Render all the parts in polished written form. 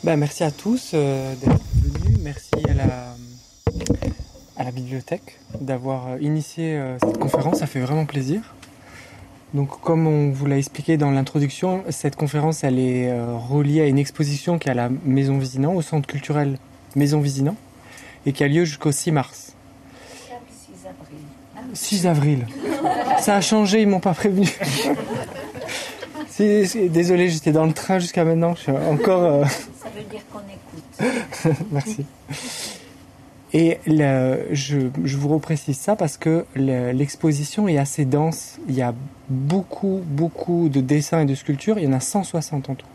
Merci à tous d'être venus. Merci à la bibliothèque d'avoir initié cette conférence. Ça fait vraiment plaisir. Donc, comme on vous l'a expliqué dans l'introduction, cette conférence elle est reliée à une exposition qui est à la Maison Vésinan, au centre culturel Maison Vésinan, et qui a lieu jusqu'au 6 mars. 6 avril. 6 avril. Ça a changé, ils m'ont pas prévenu. Désolé, j'étais dans le train jusqu'à maintenant. Je suis encore. Ça veut dire qu'on écoute. Merci. Et je vous reprécise ça parce que l'exposition est assez dense. Il y a beaucoup de dessins et de sculptures. Il y en a 160 en tout.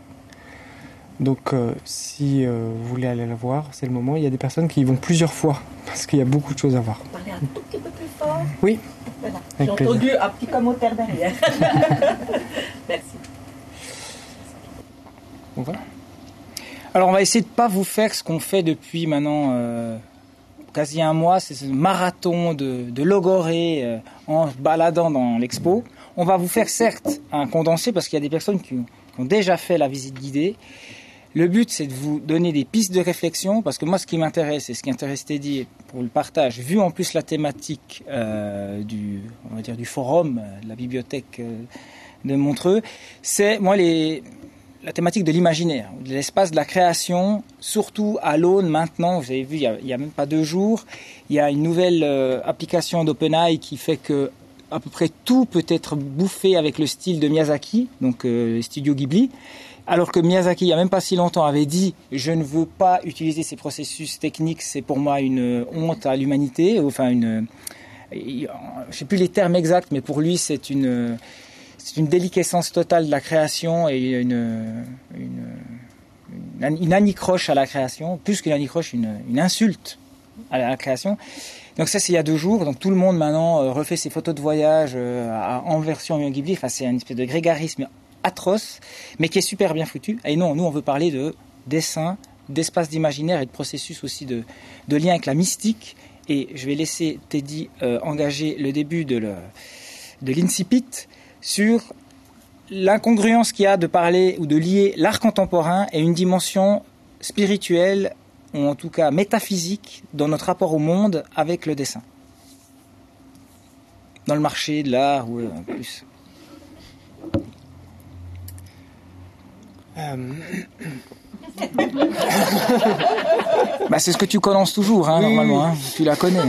Donc, si vous voulez aller la voir, c'est le moment. Il y a des personnes qui y vont plusieurs fois parce qu'il y a beaucoup de choses à voir. Parlez un tout petit peu plus fort. Oui. Voilà. J'ai entendu un petit commentaire derrière. Merci. Bon, voilà. Alors, on va essayer de ne pas vous faire ce qu'on fait depuis maintenant quasi un mois, c'est ce marathon de logorée en se baladant dans l'expo. On va vous faire certes un condensé parce qu'il y a des personnes qui ont déjà fait la visite guidée. Le but, c'est de vous donner des pistes de réflexion parce que moi, ce qui m'intéresse et ce qui intéresse Teddy pour le partage, vu en plus la thématique du forum, de la bibliothèque de Montreux, c'est moi la thématique de l'imaginaire, de l'espace de la création, surtout à l'aune maintenant, vous avez vu, il y a même pas 2 jours, il y a une nouvelle application d'OpenAI qui fait que à peu près tout peut être bouffé avec le style de Miyazaki, donc Studio Ghibli, alors que Miyazaki, il n'y a même pas si longtemps, avait dit « je ne veux pas utiliser ces processus techniques, c'est pour moi une honte à l'humanité », enfin je ne sais plus les termes exacts, mais pour lui c'est une déliquescence totale de la création et une anicroche à la création, plus qu'une anicroche, une insulte à la création. Donc ça, c'est il y a 2 jours. Donc tout le monde maintenant refait ses photos de voyage en version Ghibli. Enfin, c'est une espèce de grégarisme atroce, mais qui est super bien foutu. Et non, nous, on veut parler de dessin, d'espace d'imaginaire et de processus aussi de lien avec la mystique. Et je vais laisser Teddy engager le début de l'incipit sur l'incongruence qu'il y a de parler ou de lier l'art contemporain et une dimension spirituelle, ou en tout cas métaphysique, dans notre rapport au monde avec le dessin. Dans le marché de l'art, ou en plus. C'est ce que tu commences toujours, hein, oui, normalement. Hein. Tu la connais.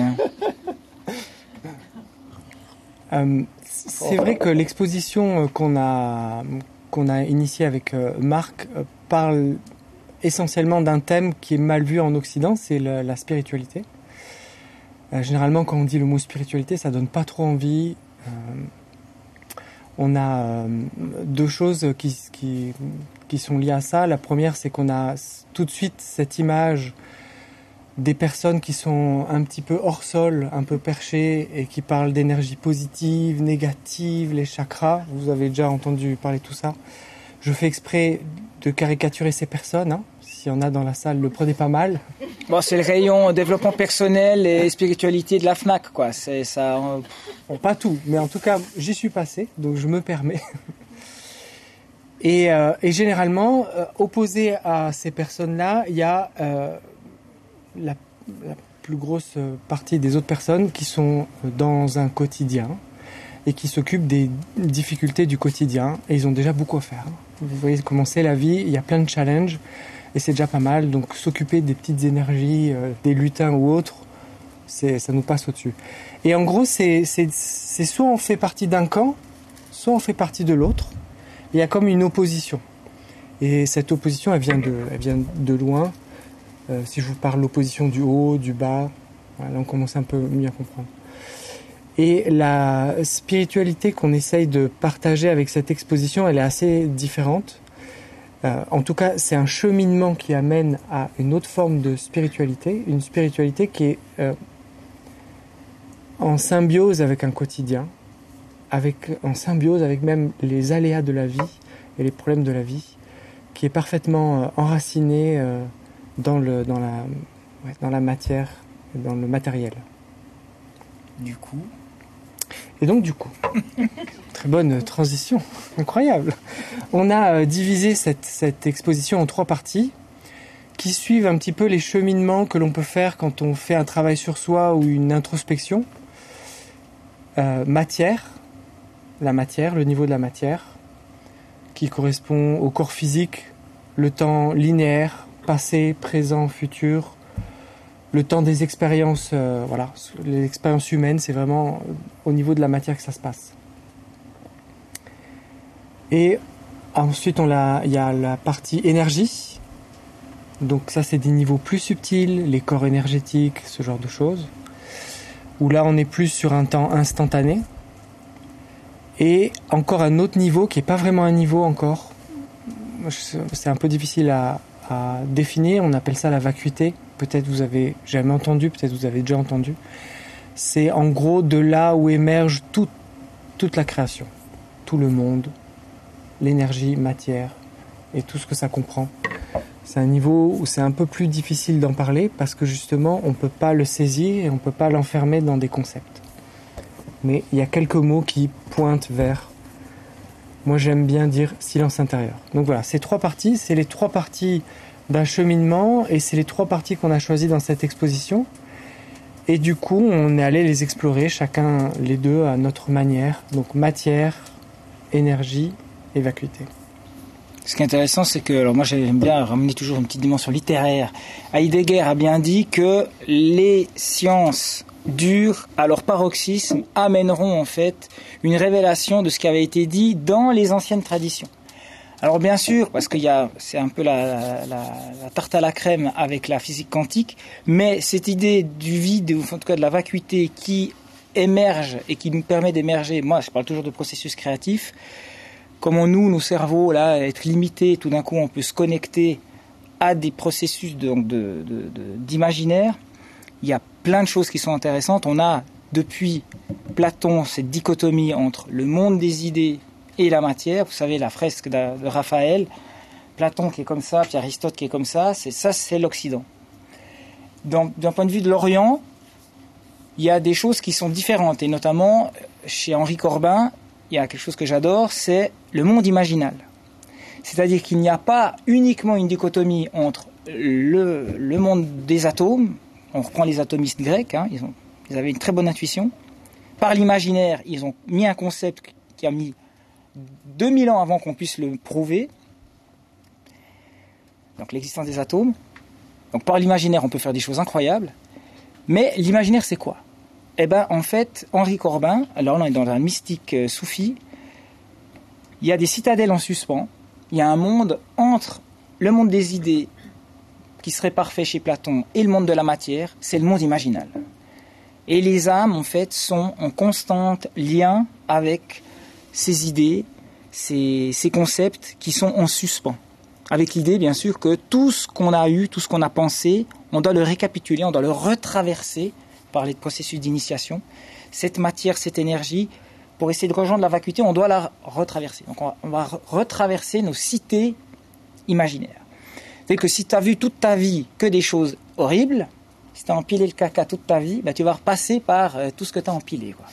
Hein. C'est vrai que l'exposition qu'on a initiée avec Marc parle essentiellement d'un thème qui est mal vu en Occident, c'est la spiritualité. Généralement, quand on dit le mot spiritualité, ça donne pas trop envie. On a 2 choses qui sont liées à ça. La première, c'est qu'on a tout de suite cette image des personnes qui sont un petit peu hors sol, un peu perchées et qui parlent d'énergie positive, négative, les chakras. Vous avez déjà entendu parler de tout ça. Je fais exprès de caricaturer ces personnes. Hein. S'il y en a dans la salle, le prenez pas mal. Bon, c'est le rayon développement personnel et spiritualité de la FNAC, quoi. C'est ça. Bon, pas tout, mais en tout cas, j'y suis passé, donc je me permets. Et généralement, opposé à ces personnes-là, il y a la plus grosse partie des autres personnes qui sont dans un quotidien et qui s'occupent des difficultés du quotidien. Et ils ont déjà beaucoup à faire. Vous voyez comment c'est la vie, il y a plein de challenges et c'est déjà pas mal. Donc s'occuper des petites énergies, des lutins ou autres, ça nous passe au-dessus. Et en gros, c'est soit on fait partie d'un camp, soit on fait partie de l'autre. Il y a comme une opposition. Et cette opposition, elle vient de loin. Si je vous parle de l'opposition du haut, du bas, voilà, on commence un peu mieux à comprendre. Et la spiritualité qu'on essaye de partager avec cette exposition, elle est assez différente. En tout cas, c'est un cheminement qui amène à une autre forme de spiritualité, une spiritualité qui est en symbiose avec un quotidien, en symbiose avec même les aléas de la vie et les problèmes de la vie, qui est parfaitement enracinée dans la matière, dans le matériel. Du coup, très bonne transition, incroyable. On a divisé cette exposition en 3 parties. qui suivent un petit peu les cheminements que l'on peut faire quand on fait un travail sur soi ou une introspection. Matière, la matière, le niveau de la matière, qui correspond au corps physique, le temps linéaire, passé, présent, futur, le temps des expériences, les expériences humaines, c'est vraiment au niveau de la matière que ça se passe. Et ensuite, il y a la partie énergie. Donc ça, c'est des niveaux plus subtils, les corps énergétiques, ce genre de choses. Où là, on est plus sur un temps instantané. Et encore un autre niveau qui n'est pas vraiment un niveau encore. C'est un peu difficile à définir. On appelle ça la vacuité. Peut-être vous avez jamais entendu, peut-être vous avez déjà entendu. C'est en gros de là où émerge toute la création. Tout le monde, l'énergie, matière et tout ce que ça comprend. C'est un niveau où c'est un peu plus difficile d'en parler parce que justement on ne peut pas le saisir et on ne peut pas l'enfermer dans des concepts. Mais il y a quelques mots qui pointent vers, moi j'aime bien dire silence intérieur. Donc voilà, ces trois parties, c'est les trois parties d'un cheminement et c'est les trois parties qu'on a choisies dans cette exposition. Et du coup, on est allé les explorer chacun les deux à notre manière. Donc matière, énergie et vacuité. Ce qui est intéressant, c'est que, alors moi j'aime bien ramener toujours une petite dimension littéraire. Heidegger a bien dit que les sciences dures, à leur paroxysme, amèneront en fait une révélation de ce qui avait été dit dans les anciennes traditions. Alors bien sûr, parce que c'est un peu la tarte à la crème avec la physique quantique, mais cette idée du vide, ou en tout cas de la vacuité qui émerge et qui nous permet d'émerger, moi je parle toujours de processus créatifs, comment nos cerveaux, là, être limités, tout d'un coup, on peut se connecter à des processus d'imaginaire. Il y a plein de choses qui sont intéressantes. On a, depuis Platon, cette dichotomie entre le monde des idées et la matière. Vous savez, la fresque de Raphaël, Platon qui est comme ça, puis Aristote qui est comme ça, c'est l'Occident. D'un point de vue de l'Orient, il y a des choses qui sont différentes, et notamment, chez Henri Corbin, il y a quelque chose que j'adore, c'est le monde imaginal. C'est-à-dire qu'il n'y a pas uniquement une dichotomie entre le monde des atomes, on reprend les atomistes grecs, hein, ils avaient une très bonne intuition. Par l'imaginaire, ils ont mis un concept qui a mis 2000 ans avant qu'on puisse le prouver, donc l'existence des atomes. Donc par l'imaginaire, on peut faire des choses incroyables, mais l'imaginaire, c'est quoi ? Eh bien, en fait, Henri Corbin, alors là on est dans un mystique soufi, il y a des citadelles en suspens, il y a un monde entre le monde des idées, qui serait parfait chez Platon, et le monde de la matière, c'est le monde imaginal. Et les âmes, en fait, sont en constant lien avec ces idées, ces concepts qui sont en suspens. Avec l'idée, bien sûr, que tout ce qu'on a eu, tout ce qu'on a pensé, on doit le récapituler, on doit le retraverser par les processus d'initiation. Cette matière, cette énergie, pour essayer de rejoindre la vacuité, on doit la retraverser. Donc on va retraverser nos cités imaginaires. C'est que si tu as vu toute ta vie que des choses horribles, si tu as empilé le caca toute ta vie, tu vas repasser par tout ce que tu as empilé, quoi.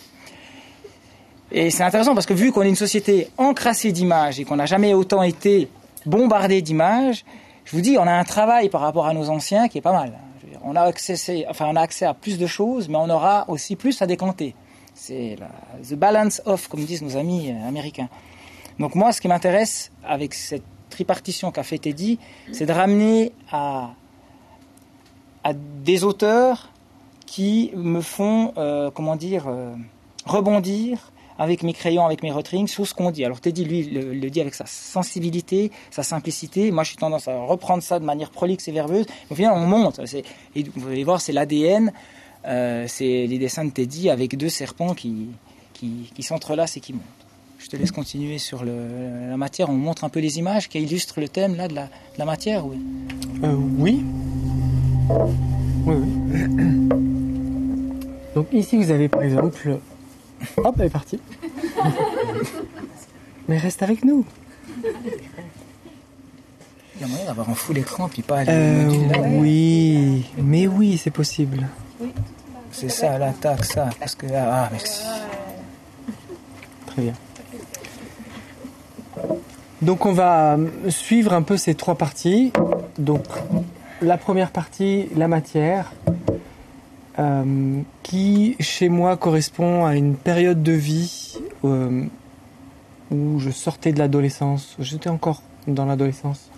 Et c'est intéressant parce que vu qu'on est une société encrassée d'images et qu'on n'a jamais autant été bombardé d'images, je vous dis, on a un travail par rapport à nos anciens qui est pas mal. On a accès à plus de choses, mais on aura aussi plus à décanter. C'est the balance of, comme disent nos amis américains. Donc moi, ce qui m'intéresse avec cette tripartition qu'a fait Teddy, c'est de ramener à des auteurs qui me font, rebondir avec mes crayons, avec mes rotring, sur ce qu'on dit. Alors Teddy, lui, le dit avec sa sensibilité, sa simplicité. Moi, j'ai tendance à reprendre ça de manière prolixe et verbeuse. Au final, on monte. Et vous allez voir, c'est l'ADN. C'est les dessins de Teddy avec deux serpents qui s'entrelacent et qui montent. Je te laisse continuer sur la matière. On montre un peu les images qui illustrent le thème là, de la matière. Oui. Oui. Donc ici, vous avez par exemple... Hop, elle est partie. Mais reste avec nous. Il y a moyen d'avoir un full écran puis pas aller... Oui, mais oui, c'est possible. Oui. C'est ça, là, tac, ça. Parce que là, merci. Très bien. Donc on va suivre un peu ces trois parties. Donc la première partie, la matière, qui chez moi correspond à une période de vie où je sortais de l'adolescence, j'étais encore dans l'adolescence,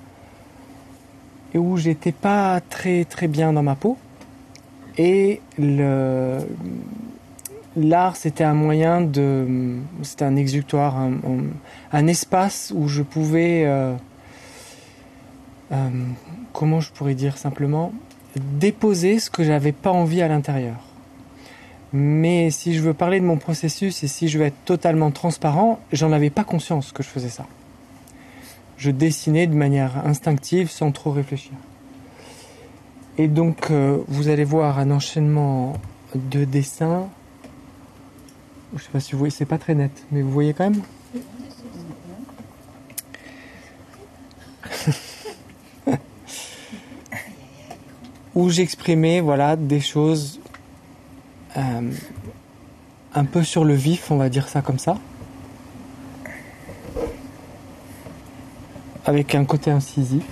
et où j'étais pas très très bien dans ma peau. Et l'art, c'était un moyen c'était un exutoire, un espace où je pouvais, comment je pourrais dire simplement, déposer ce que j'avais pas envie à l'intérieur. Mais si je veux parler de mon processus et si je veux être totalement transparent, j'en avais pas conscience que je faisais ça. Je dessinais de manière instinctive sans trop réfléchir. Et donc, vous allez voir un enchaînement de dessins. Je sais pas si vous voyez, c'est pas très net, mais vous voyez quand même. Où j'exprimais, voilà, des choses un peu sur le vif, on va dire ça comme ça, avec un côté incisif.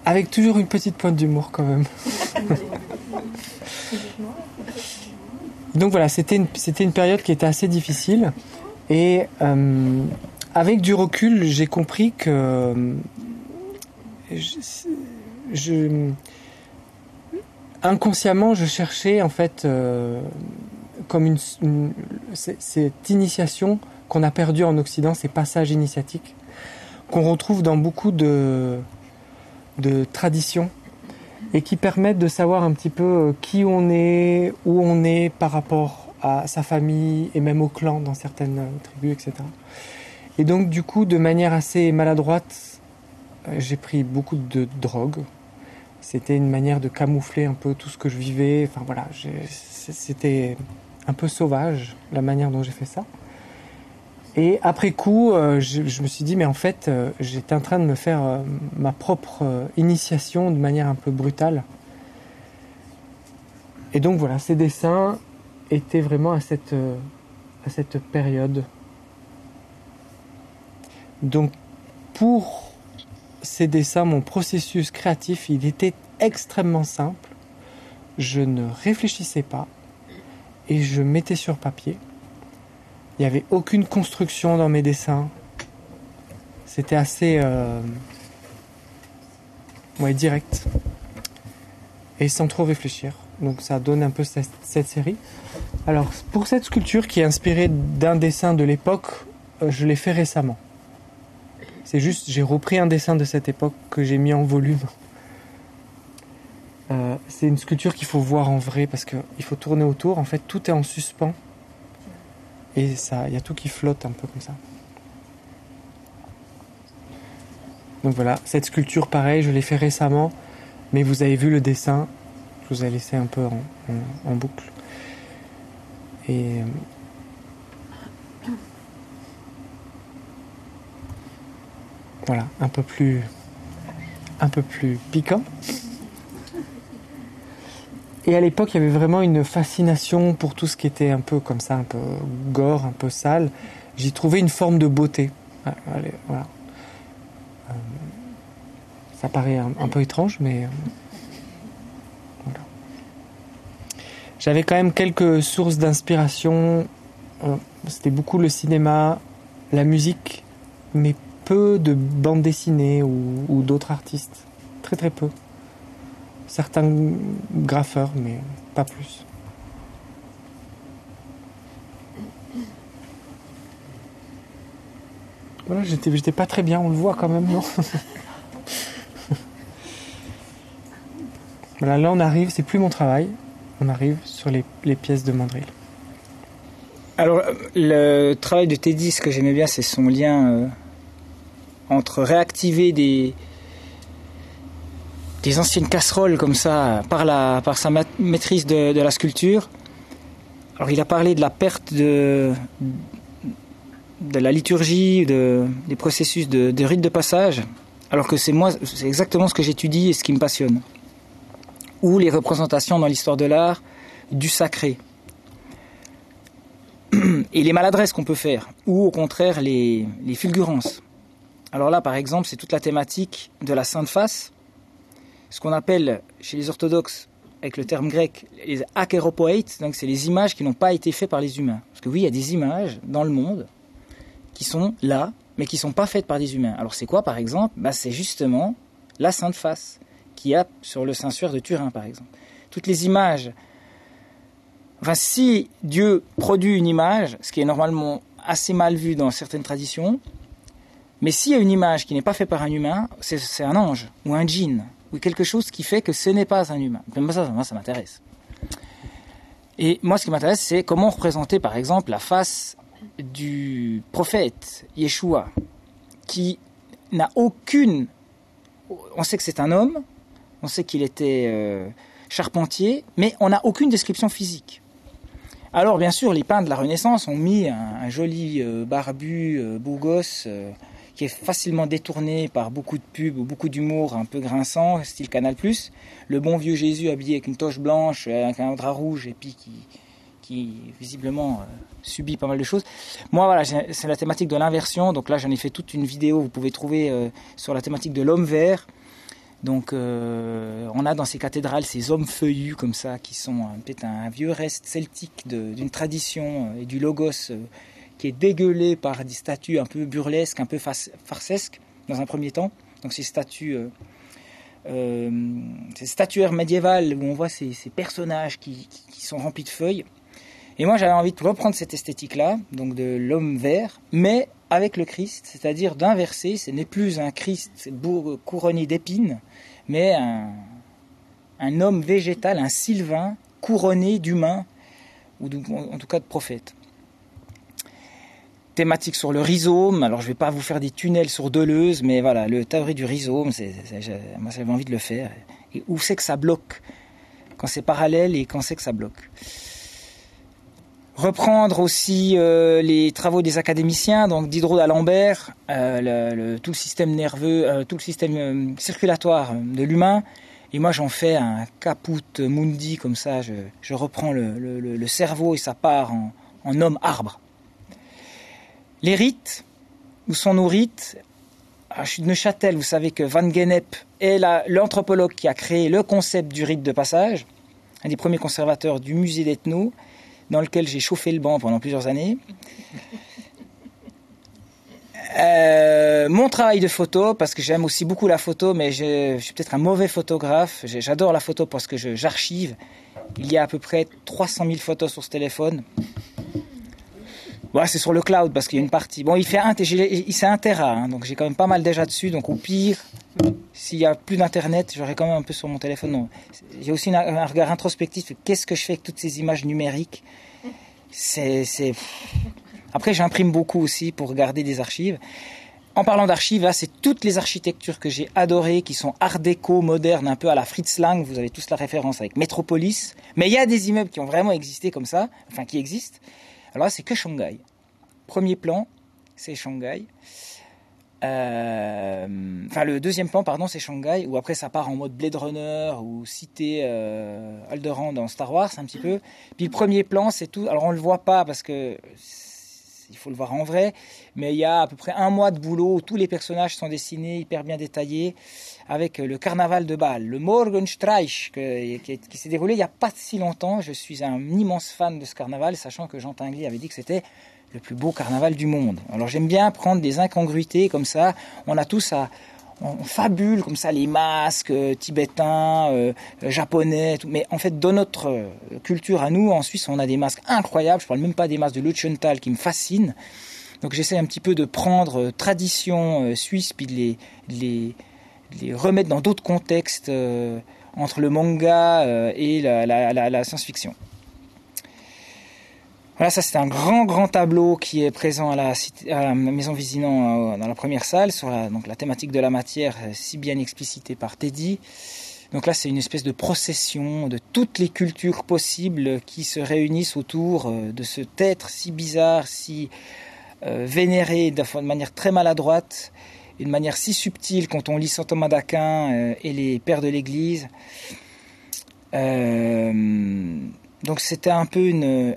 Avec toujours une petite pointe d'humour quand même. Donc voilà, c'était une période qui était assez difficile. Et avec du recul, j'ai compris que inconsciemment, je cherchais en fait comme cette initiation qu'on a perdue en Occident, ces passages initiatiques qu'on retrouve dans beaucoup de traditions et qui permettent de savoir un petit peu qui on est, où on est par rapport à sa famille et même au clan dans certaines tribus, etc. Et donc du coup, de manière assez maladroite, j'ai pris beaucoup de drogue. C'était une manière de camoufler un peu tout ce que je vivais. Enfin voilà, c'était un peu sauvage la manière dont j'ai fait ça. Et après coup, je me suis dit, mais en fait, j'étais en train de me faire ma propre initiation de manière un peu brutale. Et donc voilà, ces dessins étaient vraiment à cette période. Donc pour ces dessins, mon processus créatif, il était extrêmement simple. Je ne réfléchissais pas et je mettais sur papier. Il n'y avait aucune construction dans mes dessins. C'était assez direct. Et sans trop réfléchir. Donc ça donne un peu cette série. Alors pour cette sculpture qui est inspirée d'un dessin de l'époque, je l'ai fait récemment. C'est juste, j'ai repris un dessin de cette époque que j'ai mis en volume. C'est une sculpture qu'il faut voir en vrai parce qu'il faut tourner autour. En fait, tout est en suspens. Et ça, il y a tout qui flotte un peu comme ça. Donc voilà, cette sculpture, pareil, je l'ai fait récemment, mais vous avez vu le dessin, je vous ai laissé un peu en boucle. Et voilà, un peu plus piquant. Et à l'époque, il y avait vraiment une fascination pour tout ce qui était un peu comme ça, un peu gore, un peu sale. J'y trouvais une forme de beauté. Voilà. Ça paraît un peu étrange, mais voilà. J'avais quand même quelques sources d'inspiration. C'était beaucoup le cinéma, la musique, mais peu de bandes dessinées ou d'autres artistes. Très très peu. Certains graffeurs, mais pas plus. Voilà, j'étais pas très bien, on le voit quand même, non? Voilà, là on arrive, c'est plus mon travail, on arrive sur les pièces de Mandrill. Alors, le travail de Teddy, ce que j'aimais bien, c'est son lien entre réactiver des anciennes casseroles comme ça par sa maîtrise de la sculpture. Alors il a parlé de la perte de la liturgie, des processus de rites de passage, alors que c'est exactement ce que j'étudie et ce qui me passionne. Ou les représentations dans l'histoire de l'art du sacré. et les maladresses qu'on peut faire, ou au contraire les fulgurances. Alors là, par exemple, c'est toute la thématique de la Sainte Face, ce qu'on appelle chez les orthodoxes, avec le terme grec, les akéropoeites, donc c'est les images qui n'ont pas été faites par les humains. Parce que oui, il y a des images dans le monde qui sont là, mais qui ne sont pas faites par des humains. Alors c'est quoi, par exemple ? C'est justement la Sainte Face, qu'il y a sur le Saint-Suaire de Turin, par exemple. Toutes les images... Enfin, si Dieu produit une image, ce qui est normalement assez mal vu dans certaines traditions, mais s'il y a une image qui n'est pas faite par un humain, c'est un ange, ou un djinn, ou quelque chose qui fait que ce n'est pas un humain. Moi, ça m'intéresse. Et moi, ce qui m'intéresse, c'est comment représenter, par exemple, la face du prophète Yeshua, qui n'a aucune... On sait que c'est un homme, on sait qu'il était charpentier, mais on n'a aucune description physique. Alors, bien sûr, les peintres de la Renaissance ont mis un joli barbu, beau gosse, qui est facilement détourné par beaucoup de pubs, beaucoup d'humour un peu grinçant, style Canal+. Le bon vieux Jésus habillé avec une toche blanche, avec un drap rouge, et puis qui visiblement subit pas mal de choses. Moi, voilà, c'est la thématique de l'inversion. Donc là, j'en ai fait toute une vidéo, vous pouvez trouver sur la thématique de l'homme vert. Donc, on a dans ces cathédrales ces hommes feuillus comme ça, qui sont peut-être un vieux reste celtique d'une tradition et du logos qui est dégueulé par des statues un peu burlesques, un peu farcesques, dans un premier temps. Donc ces statuaires médiévales où on voit ces personnages qui sont remplis de feuilles. Et moi, j'avais envie de reprendre cette esthétique-là, donc de l'homme vert, mais avec le Christ, c'est-à-dire d'inverser. Ce n'est plus un Christ couronné d'épines, mais un homme végétal, un sylvain couronné d'humain, ou en tout cas de prophète. Thématique sur le rhizome. Alors, je ne vais pas vous faire des tunnels sur Deleuze, mais voilà, le théorie du rhizome, moi, j'avais envie de le faire. Et où c'est que ça bloque ? Quand c'est parallèle et quand c'est que ça bloque. Reprendre aussi les travaux des académiciens, donc Diderot d'Alembert, tout le système nerveux, tout le système circulatoire de l'humain. Et moi, j'en fais un caput mundi, comme ça, je reprends le cerveau et ça part en homme arbre. Les rites, où sont nos rites ? Je suis de Neuchâtel, vous savez que Van Gennep est l'anthropologue qui a créé le concept du rite de passage, un des premiers conservateurs du musée d'Ethno, dans lequel j'ai chauffé le banc pendant plusieurs années. Mon travail de photo, parce que j'aime aussi beaucoup la photo, mais je suis peut-être un mauvais photographe. J'adore la photo parce que j'archive. Il y a à peu près 300 000 photos sur ce téléphone. Ouais, c'est sur le cloud parce qu'il y a une partie. Bon, c'est 1 Tera, hein, donc j'ai quand même pas mal déjà dessus. Donc au pire, s'il y a plus d'internet, j'aurai quand même un peu sur mon téléphone. Non. J'ai aussi un regard introspectif. Qu'est-ce que je fais avec toutes ces images numériques ? Après, j'imprime beaucoup aussi pour garder des archives. En parlant d'archives, là, c'est toutes les architectures que j'ai adorées, qui sont art déco, modernes, un peu à la Fritz Lang. Vous avez tous la référence avec Metropolis. Mais il y a des immeubles qui ont vraiment existé comme ça, enfin qui existent. Alors là, c'est que Shanghai. Premier plan, c'est Shanghai. Le deuxième plan, pardon, c'est Shanghai, où après ça part en mode Blade Runner ou cité Alderaan dans Star Wars, un petit peu. Puis le premier plan, c'est tout. Alors on le voit pas parce que il faut le voir en vrai, mais il y a à peu près 1 mois de boulot où tous les personnages sont dessinés, hyper bien détaillés, avec le carnaval de Bâle, le Morgenstreich, qui s'est déroulé il n'y a pas si longtemps. Je suis un immense fan de ce carnaval, sachant que Jean Tinguely avait dit que c'était le plus beau carnaval du monde. Alors j'aime bien prendre des incongruités comme ça. On a tous on fabule comme ça les masques tibétains, japonais, tout. Mais en fait dans notre culture à nous en Suisse, on a des masques incroyables. Je parle même pas des masques de Lutschenthal qui me fascinent. Donc j'essaie un petit peu de prendre traditions suisses puis de les remettre dans d'autres contextes entre le manga et la science-fiction. Voilà, ça c'est un grand tableau qui est présent à la Maison Vésinan dans la première salle, sur donc la thématique de la matière si bien explicitée par Teddy. Donc là c'est une espèce de procession de toutes les cultures possibles qui se réunissent autour de cet être si bizarre, si vénéré de manière très maladroite, et de manière si subtile quand on lit Saint Thomas d'Aquin et les pères de l'Église. Donc c'était un peu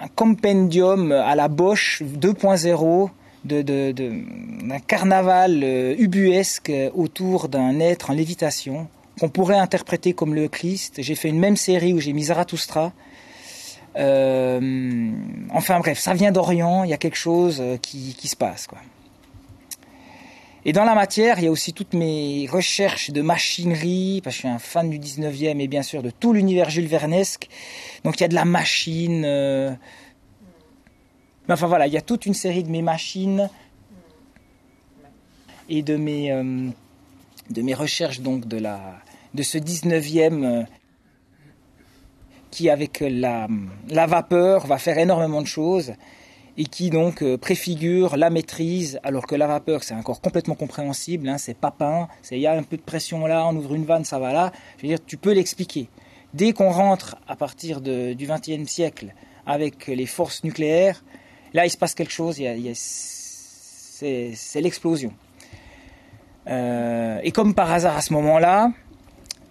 un compendium à la Bosch 2.0 d'un carnaval ubuesque autour d'un être en lévitation qu'on pourrait interpréter comme le Christ. J'ai fait une même série où j'ai mis Zarathustra. Enfin bref, ça vient d'Orient, il y a quelque chose qui se passe, quoi. Et dans la matière, il y a aussi toutes mes recherches de machinerie, parce que je suis un fan du 19e et bien sûr de tout l'univers Jules Vernesque. Donc il y a de la machine. Mais enfin voilà, il y a toute une série de mes machines et de mes recherches donc de ce 19e qui avec la vapeur va faire énormément de choses. Et qui donc préfigure la maîtrise, alors que la vapeur, c'est encore complètement compréhensible, hein, c'est Papin, il y a un peu de pression là, on ouvre une vanne, ça va là. Je veux dire, tu peux l'expliquer. Dès qu'on rentre à partir du XXe siècle avec les forces nucléaires, là, il se passe quelque chose, c'est l'explosion. Et comme par hasard, à ce moment-là,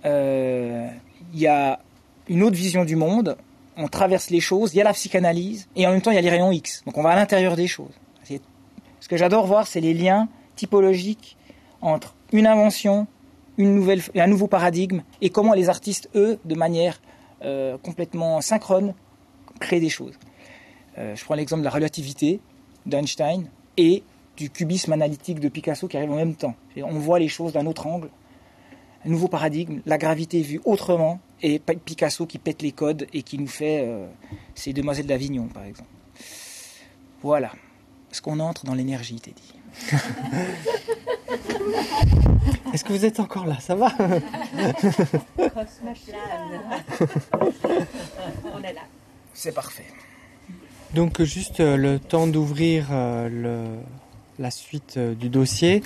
il y a une autre vision du monde. On traverse les choses, il y a la psychanalyse, et en même temps, il y a les rayons X. Donc on va à l'intérieur des choses. Ce que j'adore voir, c'est les liens typologiques entre une invention, un nouveau paradigme, et comment les artistes, eux, de manière complètement synchrone, créent des choses. Je prends l'exemple de la relativité d'Einstein, et du cubisme analytique de Picasso qui arrive en même temps. On voit les choses d'un autre angle, un nouveau paradigme, la gravité vue autrement, et Picasso qui pète les codes et qui nous fait ces Demoiselles d'Avignon, par exemple. Voilà. Est-ce qu'on entre dans l'énergie, Teddy? Est-ce que vous êtes encore là? Ça va? On est là. C'est parfait. Donc juste le temps d'ouvrir la suite du dossier.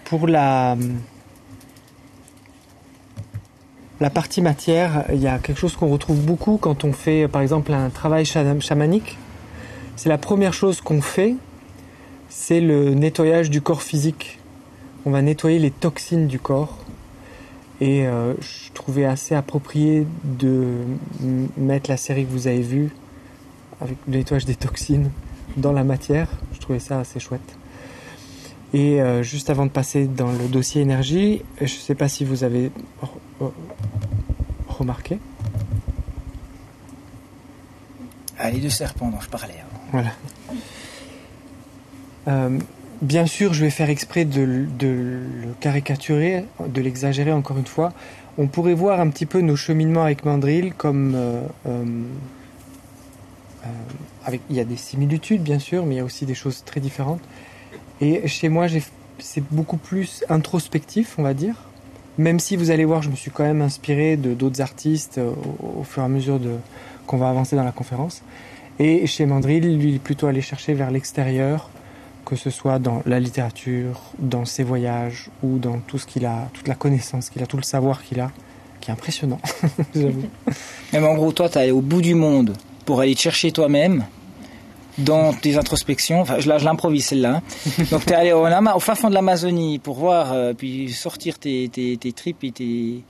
Pour la partie matière, il y a quelque chose qu'on retrouve beaucoup quand on fait, par exemple, un travail chamanique. C'est la première chose qu'on fait, c'est le nettoyage du corps physique. On va nettoyer les toxines du corps. Et je trouvais assez approprié de mettre la série que vous avez vue, avec le nettoyage des toxines, dans la matière. Je trouvais ça assez chouette. Et juste avant de passer dans le dossier énergie, je ne sais pas si vous avez remarqué. Ah, les deux serpents dont je parlais avant. Voilà. Bien sûr, je vais faire exprès de le caricaturer, de l'exagérer encore une fois. On pourrait voir un petit peu nos cheminements avec Mandrill comme... il y a des similitudes, bien sûr, mais il y a aussi des choses très différentes. Et chez moi, c'est beaucoup plus introspectif, on va dire. Même si vous allez voir, je me suis quand même inspiré d'autres artistes au fur et à mesure qu'on va avancer dans la conférence. Et chez Mandrill, lui, il est plutôt allé chercher vers l'extérieur, que ce soit dans la littérature, dans ses voyages, ou dans tout ce qu'il a, toute la connaissance qu'il a, tout le savoir qu'il a, qui est impressionnant, j'avoue. Mais en gros, toi, tu es allé au bout du monde pour aller te chercher toi-même dans tes introspections. Enfin, je l'improvise celle-là. Hein. Donc, tu es allé au fin fond de l'Amazonie pour voir, puis sortir tes tripes et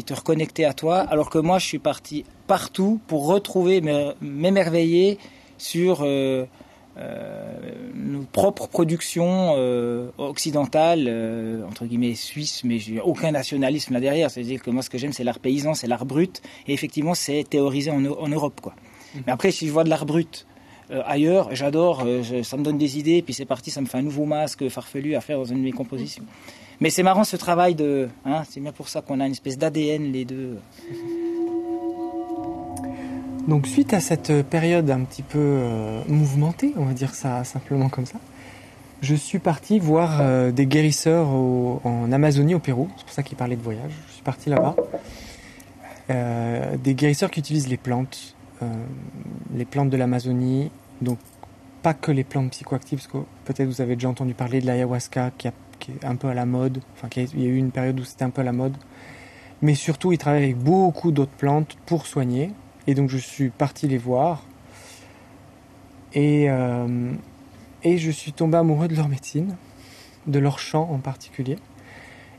te reconnecter à toi. Alors que moi, je suis parti partout pour retrouver, m'émerveiller sur nos propres productions occidentales, entre guillemets suisses, mais j'ai aucun nationalisme là derrière. C'est-à-dire que moi, ce que j'aime, c'est l'art paysan, c'est l'art brut. Et effectivement, c'est théorisé en Europe, quoi. Mais après, si je vois de l'art brut ailleurs, j'adore, ça me donne des idées, puis c'est parti, ça me fait un nouveau masque farfelu à faire dans une de mes compositions. Mais c'est marrant ce travail c'est bien pour ça qu'on a une espèce d'ADN les deux. Donc suite à cette période un petit peu mouvementée, on va dire ça simplement comme ça, je suis parti voir des guérisseurs en Amazonie, au Pérou. C'est pour ça qu'il parlait de voyage. Je suis parti là-bas. Des guérisseurs qui utilisent les plantes de l'Amazonie, donc pas que les plantes psychoactives, parce que peut-être vous avez déjà entendu parler de l'ayahuasca qui est un peu à la mode, enfin il y a eu une période où c'était un peu à la mode, mais surtout ils travaillent avec beaucoup d'autres plantes pour soigner, et donc je suis parti les voir, et je suis tombé amoureux de leur médecine, de leur chant en particulier,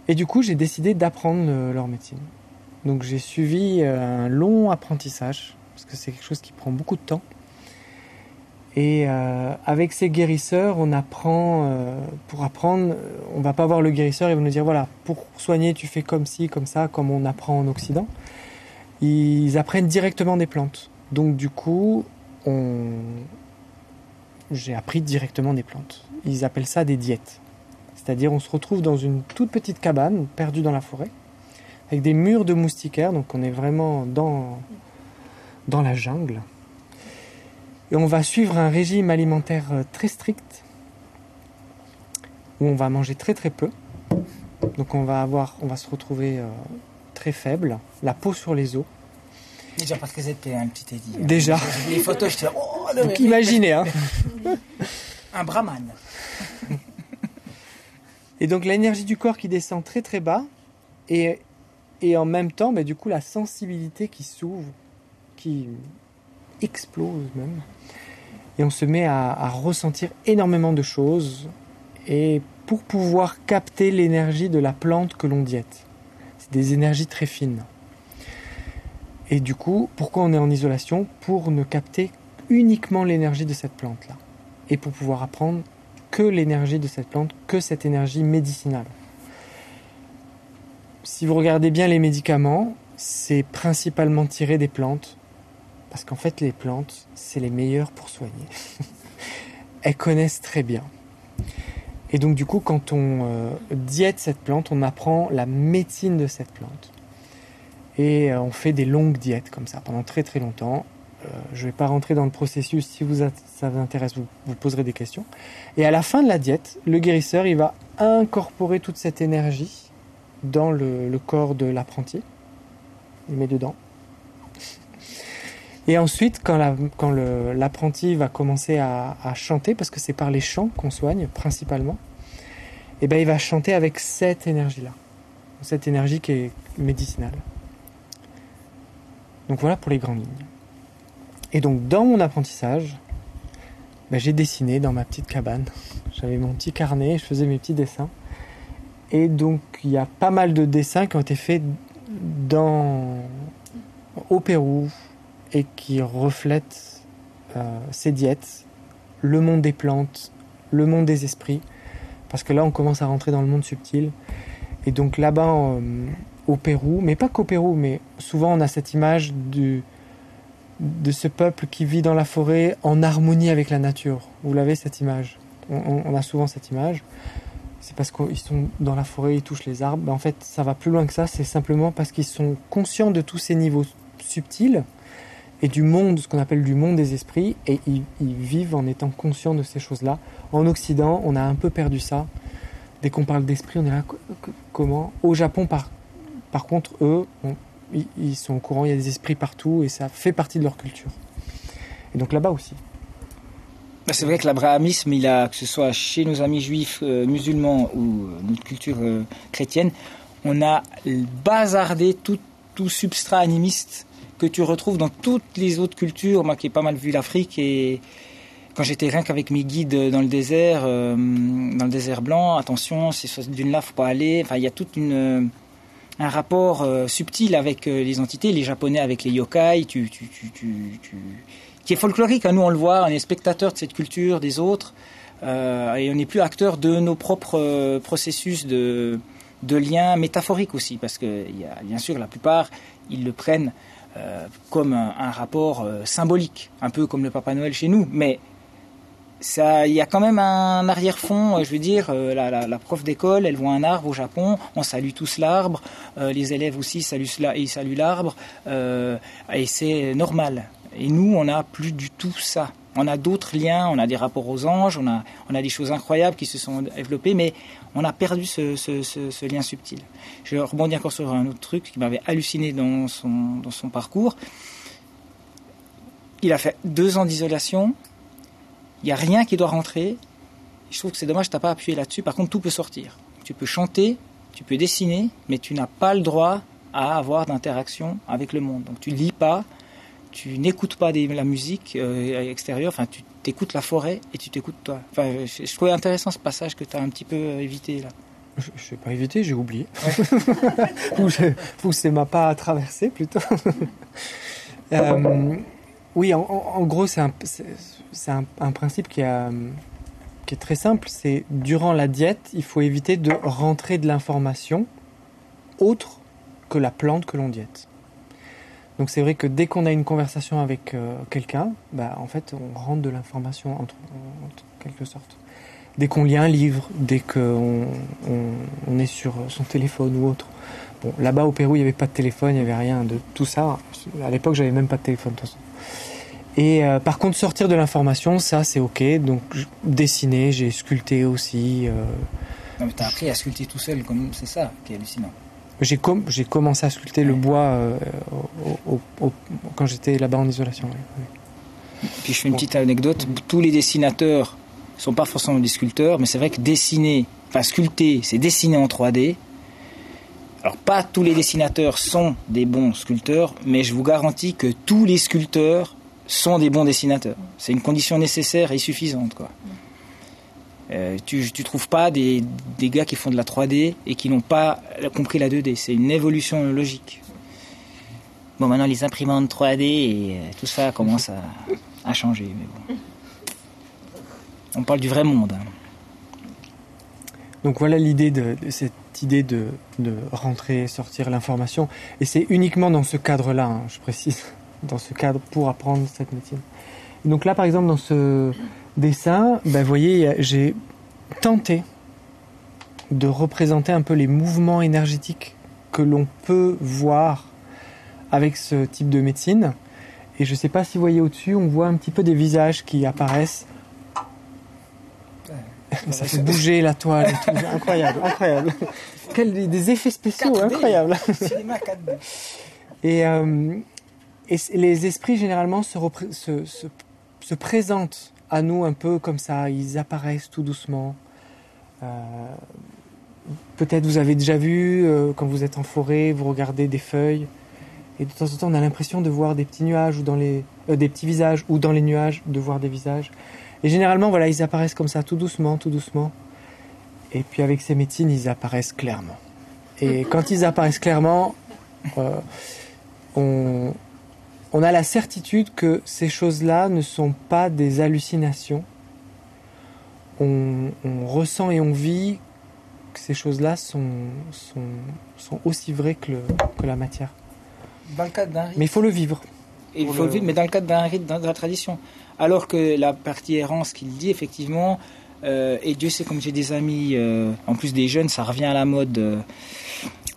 et du coup j'ai décidé d'apprendre leur médecine. Donc j'ai suivi un long apprentissage, parce que c'est quelque chose qui prend beaucoup de temps. Et avec ces guérisseurs, on apprend, pour apprendre, on va pas voir le guérisseur, il va nous dire voilà, pour soigner, tu fais comme ci, comme ça, comme on apprend en Occident. Ils apprennent directement des plantes. Donc du coup, j'ai appris directement des plantes. Ils appellent ça des diètes. C'est-à-dire, on se retrouve dans une toute petite cabane, perdue dans la forêt, avec des murs de moustiquaires, donc on est vraiment dans la jungle. Et on va suivre un régime alimentaire très strict, où on va manger très très peu. Donc on va se retrouver très faible, la peau sur les os. Déjà parce que c'était un petit Eddie. Déjà. Les photos, je te donc imaginez, hein. Un brahman. Et donc l'énergie du corps qui descend très très bas, et en même temps, du coup, la sensibilité qui s'ouvre, qui explose même. Et on se met à ressentir énormément de choses, et pour pouvoir capter l'énergie de la plante que l'on diète. C'est des énergies très fines. Et du coup, pourquoi on est en isolation? Pour ne capter uniquement l'énergie de cette plante-là. Et pour pouvoir apprendre que l'énergie de cette plante, que cette énergie médicinale. Si vous regardez bien les médicaments, c'est principalement tiré des plantes. Parce qu'en fait, les plantes, c'est les meilleures pour soigner. Elles connaissent très bien. Et donc, du coup, quand on diète cette plante, on apprend la médecine de cette plante. Et on fait des longues diètes comme ça, pendant très très longtemps. Je ne vais pas rentrer dans le processus. Si ça vous intéresse, vous poserez des questions. Et à la fin de la diète, le guérisseur, il va incorporer toute cette énergie dans le corps de l'apprenti. Il met dedans. Et ensuite, quand l'apprenti va commencer à chanter, parce que c'est par les chants qu'on soigne principalement, et il va chanter avec cette énergie-là. Cette énergie qui est médicinale. Donc voilà pour les grandes lignes. Et donc dans mon apprentissage, j'ai dessiné dans ma petite cabane. J'avais mon petit carnet, je faisais mes petits dessins. Et donc il y a pas mal de dessins qui ont été faits au Pérou et qui reflètent ces diètes, le monde des plantes, le monde des esprits. Parce que là on commence à rentrer dans le monde subtil. Et donc là-bas, au Pérou, mais pas qu'au Pérou, mais souvent on a cette image de ce peuple qui vit dans la forêt en harmonie avec la nature. Vous l'avez, cette image. On a souvent cette image. C'est parce qu'ils sont dans la forêt, ils touchent les arbres. En fait, ça va plus loin que ça. C'est simplement parce qu'ils sont conscients de tous ces niveaux subtils et du monde, ce qu'on appelle du monde des esprits, et ils vivent en étant conscients de ces choses-là. En Occident, on a un peu perdu ça. Dès qu'on parle d'esprit, on est là, comment? Au Japon, par contre, eux, ils sont au courant, il y a des esprits partout et ça fait partie de leur culture. Et donc là-bas aussi. C'est vrai que l'abrahamisme, que ce soit chez nos amis juifs, musulmans ou notre culture chrétienne, on a bazardé tout substrat animiste que tu retrouves dans toutes les autres cultures. Moi qui ai pas mal vu l'Afrique, et quand j'étais rien qu'avec mes guides dans le désert blanc, attention, ces dunes-là, faut pas aller. Enfin, il y a toute un rapport subtil avec les entités, les Japonais avec les yokai, qui est folklorique. Nous, on le voit, on est spectateur de cette culture des autres, et on n'est plus acteur de nos propres processus de liens métaphoriques aussi, parce que bien sûr, la plupart, ils le prennent comme un rapport symbolique, un peu comme le Papa Noël chez nous, mais il y a quand même un arrière-fond. Je veux dire, la prof d'école, elle voit un arbre au Japon, on salue tous l'arbre, les élèves aussi saluent l'arbre, et c'est normal. Et nous, on n'a plus du tout ça. On a d'autres liens, on a des rapports aux anges, on a des choses incroyables qui se sont développées, mais on a perdu ce lien subtil. Je rebondis encore sur un autre truc qui m'avait halluciné dans son parcours. Il a fait 2 ans d'isolation. Il n'y a rien qui doit rentrer. Je trouve que c'est dommage que tu n'as pas appuyé là-dessus. Par contre, tout peut sortir. Tu peux chanter, tu peux dessiner, mais tu n'as pas le droit à avoir d'interaction avec le monde. Donc tu ne lis pas, tu n'écoutes pas la musique extérieure, enfin tu t'écoutes la forêt et tu t'écoutes toi. Enfin, je trouvais intéressant ce passage que tu as un petit peu évité là. Je n'ai pas évité, j'ai oublié. Ou ça ne m'a pas traversé plutôt. Oui, en gros, c'est un principe qui est très simple. C'est durant la diète, il faut éviter de rentrer de l'information autre que la plante que l'on diète. Donc c'est vrai que dès qu'on a une conversation avec quelqu'un, en fait, on rentre de l'information en quelque sorte. Dès qu'on lit un livre, dès qu'on est sur son téléphone ou autre. Bon, là-bas au Pérou, il n'y avait pas de téléphone, il n'y avait rien de tout ça. À l'époque, j'avais même pas de téléphone de toute façon. Et par contre, sortir de l'information, ça c'est ok. Donc dessiner, j'ai sculpté aussi. Non mais t'as appris à sculpter tout seul, c'est ça qui est hallucinant. J'ai commencé à sculpter le bois quand j'étais là-bas en isolation. Oui. Puis je fais une petite anecdote. Tous les dessinateurs ne sont pas forcément des sculpteurs, mais c'est vrai que sculpter, c'est dessiner en 3D. Alors pas tous les dessinateurs sont des bons sculpteurs, mais je vous garantis que tous les sculpteurs sont des bons dessinateurs. C'est une condition nécessaire et suffisante, quoi. Tu trouves pas des gars qui font de la 3D et qui n'ont pas compris la 2D. C'est une évolution logique. Bon, maintenant les imprimantes 3D et tout ça commence à changer. Mais bon. On parle du vrai monde. Hein. Donc voilà l'idée cette idée de rentrer, sortir l'information. Et c'est uniquement dans ce cadre-là, hein, je précise, dans ce cadre pour apprendre cette médecine. Et donc là, par exemple, dans ce dessin, vous voyez, j'ai tenté de représenter un peu les mouvements énergétiques que l'on peut voir avec ce type de médecine. Et je ne sais pas si vous voyez au-dessus, on voit un petit peu des visages qui apparaissent. Ça fait bouger la toile et tout. Incroyable, incroyable. Des effets spéciaux 4D. Incroyables. Cinéma 4D. Et les esprits, généralement, se présentent à nous un peu comme ça. Ils apparaissent tout doucement. Peut-être vous avez déjà vu, quand vous êtes en forêt, vous regardez des feuilles. Et de temps en temps, on a l'impression de voir des petits nuages, ou des petits visages, ou dans les nuages, de voir des visages. Et généralement, voilà, ils apparaissent comme ça, tout doucement, tout doucement. Et puis avec ces médecines, ils apparaissent clairement. Et quand ils apparaissent clairement, on a la certitude que ces choses-là ne sont pas des hallucinations. On ressent et on vit que ces choses-là sont aussi vraies que la matière. Dans le cadre d'un rite. Mais il faut le vivre. Il faut le vivre, mais dans le cadre d'un rite, dans la tradition. Alors que la partie errance qu'il dit, effectivement, et Dieu sait comme j'ai des amis, en plus des jeunes, ça revient à la mode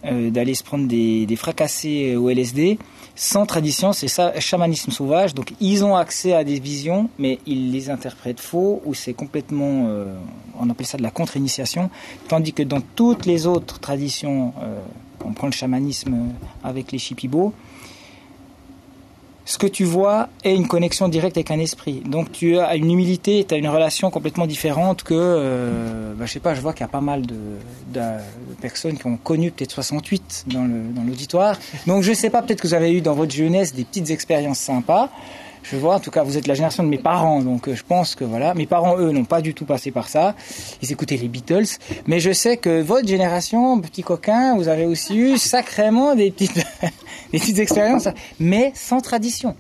d'aller se prendre des fracassés au LSD. Sans tradition, c'est ça, chamanisme sauvage. Donc ils ont accès à des visions, mais ils les interprètent faux, ou c'est complètement, on appelle ça de la contre-initiation. Tandis que dans toutes les autres traditions, on prend le chamanisme avec les Shipibo, ce que tu vois est une connexion directe avec un esprit. Donc tu as une humilité, tu as une relation complètement différente que, je sais pas, je vois qu'il y a pas mal de personnes qui ont connu peut-être 68 dans l'auditoire. Donc je sais pas, peut-être que vous avez eu dans votre jeunesse des petites expériences sympas. Je vois, en tout cas, vous êtes la génération de mes parents, donc je pense que voilà. Mes parents, eux, n'ont pas du tout passé par ça. Ils écoutaient les Beatles. Mais je sais que votre génération, petits coquins, vous avez aussi eu sacrément des petites expériences, mais sans tradition.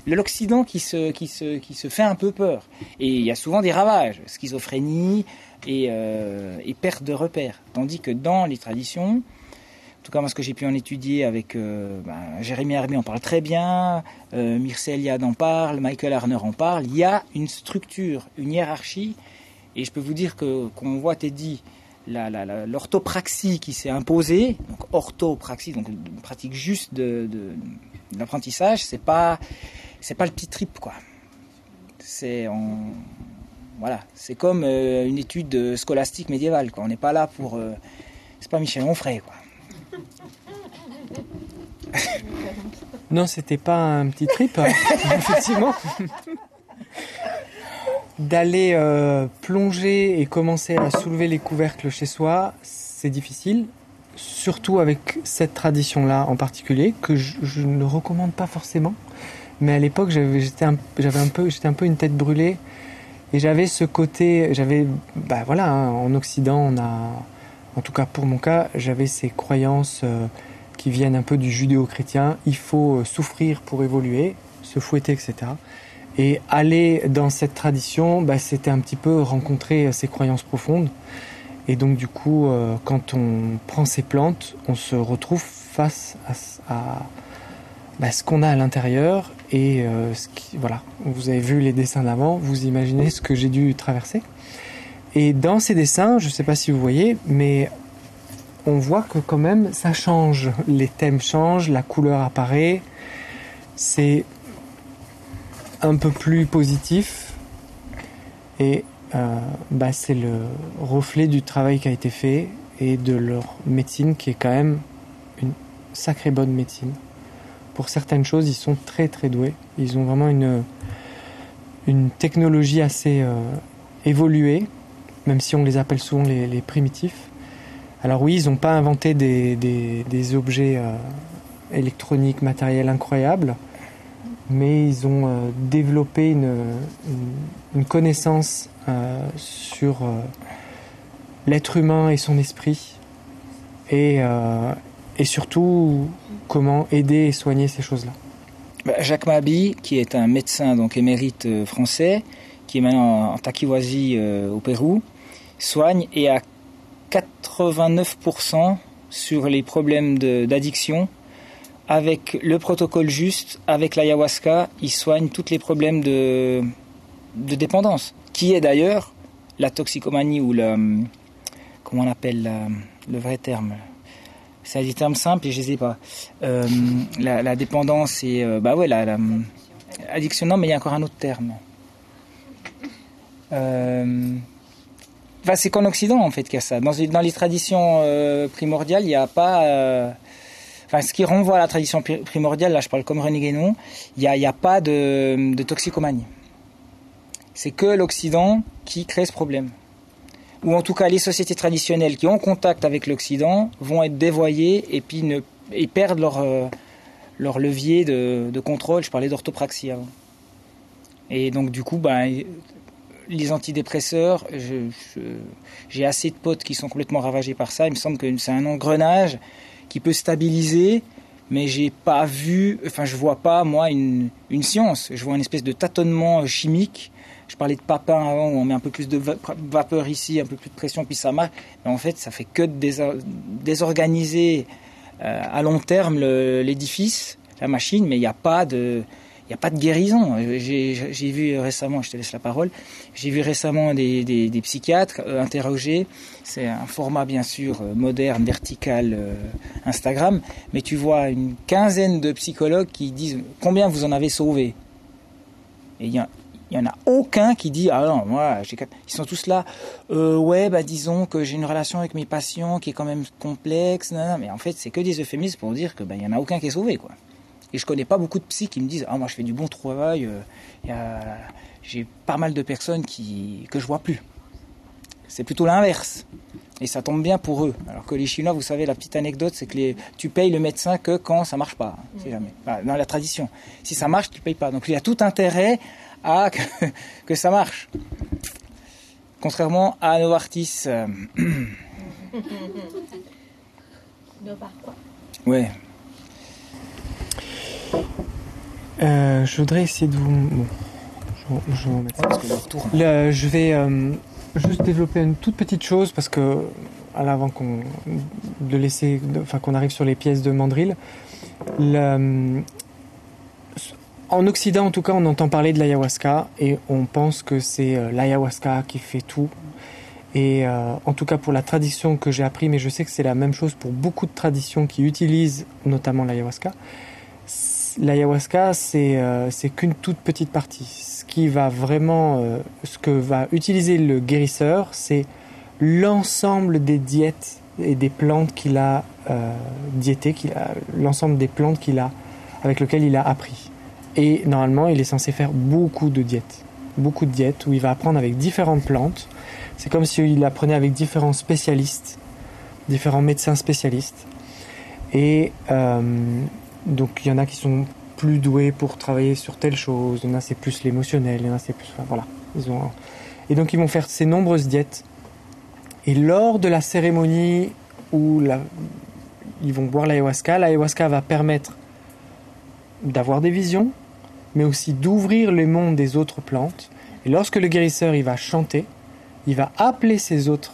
L'Occident qui se fait un peu peur. Et il y a souvent des ravages, schizophrénie et perte de repères. Tandis que dans les traditions, en tout cas, moi, ce que j'ai pu en étudier avec Jérémy Hermé en parle très bien, Mircea Eliade en parle, Michael Harner en parle. Il y a une structure, une hiérarchie, et je peux vous dire qu'on voit, Teddy, l'orthopraxie qui s'est imposée. Donc orthopraxie, donc une pratique juste de l'apprentissage, c'est pas le petit trip, quoi. Voilà, c'est comme une étude scolastique médiévale, quoi. On n'est pas là pour, c'est pas Michel Onfray, quoi. Non, c'était pas un petit trip, effectivement. D'aller plonger et commencer à soulever les couvercles chez soi, c'est difficile. Surtout avec cette tradition-là en particulier, que je ne recommande pas forcément. Mais à l'époque, j'étais un peu une tête brûlée. Et j'avais ce côté... en Occident, on a... En tout cas, pour mon cas, j'avais ces croyances qui viennent un peu du judéo-chrétien. Il faut souffrir pour évoluer, se fouetter, etc. Et aller dans cette tradition, c'était un petit peu rencontrer ses croyances profondes. Et donc du coup, quand on prend ces plantes, on se retrouve face à ce qu'on a à l'intérieur. Et voilà, vous avez vu les dessins d'avant, vous imaginez ce que j'ai dû traverser. Et dans ces dessins, je ne sais pas si vous voyez, mais on voit que quand même ça change. Les thèmes changent, la couleur apparaît. C'est un peu plus positif. Et c'est le reflet du travail qui a été fait et de leur médecine qui est quand même une sacrée bonne médecine. Pour certaines choses, ils sont très très doués. Ils ont vraiment une technologie assez évoluée, même si on les appelle souvent les primitifs. Alors oui, ils n'ont pas inventé des objets électroniques, matériels incroyables, mais ils ont développé une connaissance sur l'être humain et son esprit, et surtout comment aider et soigner ces choses-là. Jacques Mabi, qui est un médecin donc émérite français, qui est maintenant en Taquihuasi au Pérou, soigne et à 89% sur les problèmes d'addiction. Avec le protocole juste, avec l'ayahuasca, il soigne tous les problèmes de dépendance, qui est d'ailleurs la toxicomanie ou comment on appelle le vrai terme. C'est des termes simples et je ne les ai pas. La dépendance et addiction, non, mais il y a encore un autre terme. C'est qu'en Occident, en fait, qu'il y a ça. Dans les traditions primordiales, il n'y a pas... ce qui renvoie à la tradition primordiale, là je parle comme René Guénon, il n'y a pas de toxicomanie. C'est que l'Occident qui crée ce problème. Ou en tout cas, les sociétés traditionnelles qui ont contact avec l'Occident vont être dévoyées et puis perdent leur levier de contrôle. Je parlais d'orthopraxie avant. Et donc du coup, les antidépresseurs, j'ai assez de potes qui sont complètement ravagés par ça. Il me semble que c'est un engrenage qui peut stabiliser, mais je vois pas, moi, une science. Je vois une espèce de tâtonnement chimique. Je parlais de papin avant, où on met un peu plus de vapeur ici, un peu plus de pression, puis ça marche. Mais en fait, ça fait que désorganiser à long terme l'édifice, la machine, mais il n'y a pas de guérison. J'ai vu récemment, je te laisse la parole, j'ai vu récemment des psychiatres interrogés. C'est un format bien sûr moderne, vertical, Instagram, mais tu vois une quinzaine de psychologues qui disent combien vous en avez sauvé. Et il y en a aucun qui dit ah non, moi ils sont tous là disons que j'ai une relation avec mes patients qui est quand même complexe, non, mais en fait c'est que des euphémismes pour dire que il y en a aucun qui est sauvé, quoi. Et je connais pas beaucoup de psys qui me disent moi je fais du bon travail, j'ai pas mal de personnes que je vois plus. C'est plutôt l'inverse. Et ça tombe bien pour eux. Alors que les Chinois, vous savez, la petite anecdote, c'est que tu payes le médecin que quand ça marche pas. C'est jamais. Dans la tradition. Si ça marche, tu payes pas. Donc il y a tout intérêt à que ça marche. Contrairement à Novartis. Ouais. Je voudrais essayer de vous... Bon, je vais remettre ça. Je vais juste développer une toute petite chose parce que avant qu'on arrive sur les pièces de mandrill. En Occident, en tout cas, on entend parler de l'ayahuasca et on pense que c'est l'ayahuasca qui fait tout. Et en tout cas pour la tradition que j'ai appris, mais je sais que c'est la même chose pour beaucoup de traditions qui utilisent notamment l'ayahuasca. L'ayahuasca, c'est qu'une toute petite partie. Ce que va utiliser le guérisseur, c'est l'ensemble des diètes et des plantes qu'il a diétées, l'ensemble des plantes avec lesquelles il a appris. Et normalement, il est censé faire beaucoup de diètes où il va apprendre avec différentes plantes. C'est comme s'il apprenait avec différents spécialistes, différents médecins spécialistes. Et donc il y en a qui sont plus doués pour travailler sur telle chose, il y en a c'est plus l'émotionnel, il y en a c'est plus... Voilà. Et donc ils vont faire ces nombreuses diètes. Et lors de la cérémonie où ils vont boire l'ayahuasca va permettre d'avoir des visions, mais aussi d'ouvrir le monde des autres plantes. Et lorsque le guérisseur il va chanter, il va appeler ses autres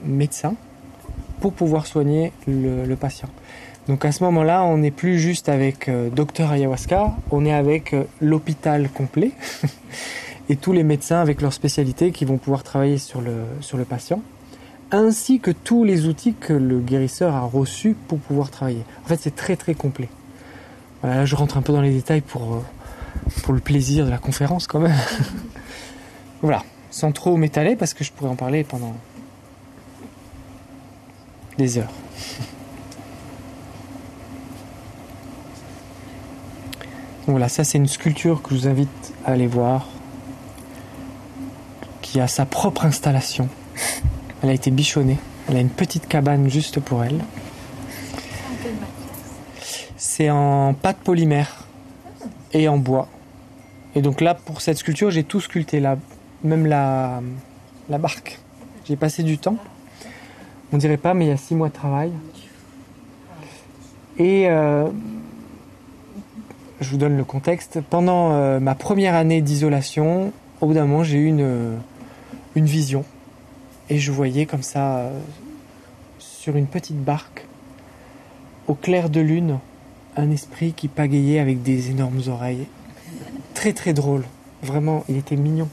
médecins pour pouvoir soigner le patient. Donc à ce moment-là, on n'est plus juste avec docteur ayahuasca, on est avec l'hôpital complet et tous les médecins avec leur spécialité qui vont pouvoir travailler sur le patient, ainsi que tous les outils que le guérisseur a reçus pour pouvoir travailler. En fait, c'est très très complet. Voilà, là, je rentre un peu dans les détails pour le plaisir de la conférence quand même. Voilà, sans trop m'étaler parce que je pourrais en parler pendant des heures. Voilà, ça c'est une sculpture que je vous invite à aller voir, qui a sa propre installation. Elle a été bichonnée, elle a une petite cabane juste pour elle. C'est en pâte polymère et en bois. Et donc là, pour cette sculpture, j'ai tout sculpté, même la barque. J'ai passé du temps. On dirait pas, mais il y a 6 mois de travail. Et je vous donne le contexte. Pendant ma première année d'isolation, au bout d'un moment, j'ai eu une vision. Et je voyais comme ça, sur une petite barque, au clair de lune, un esprit qui pagayait avec des énormes oreilles. Très très drôle. Vraiment, il était mignon.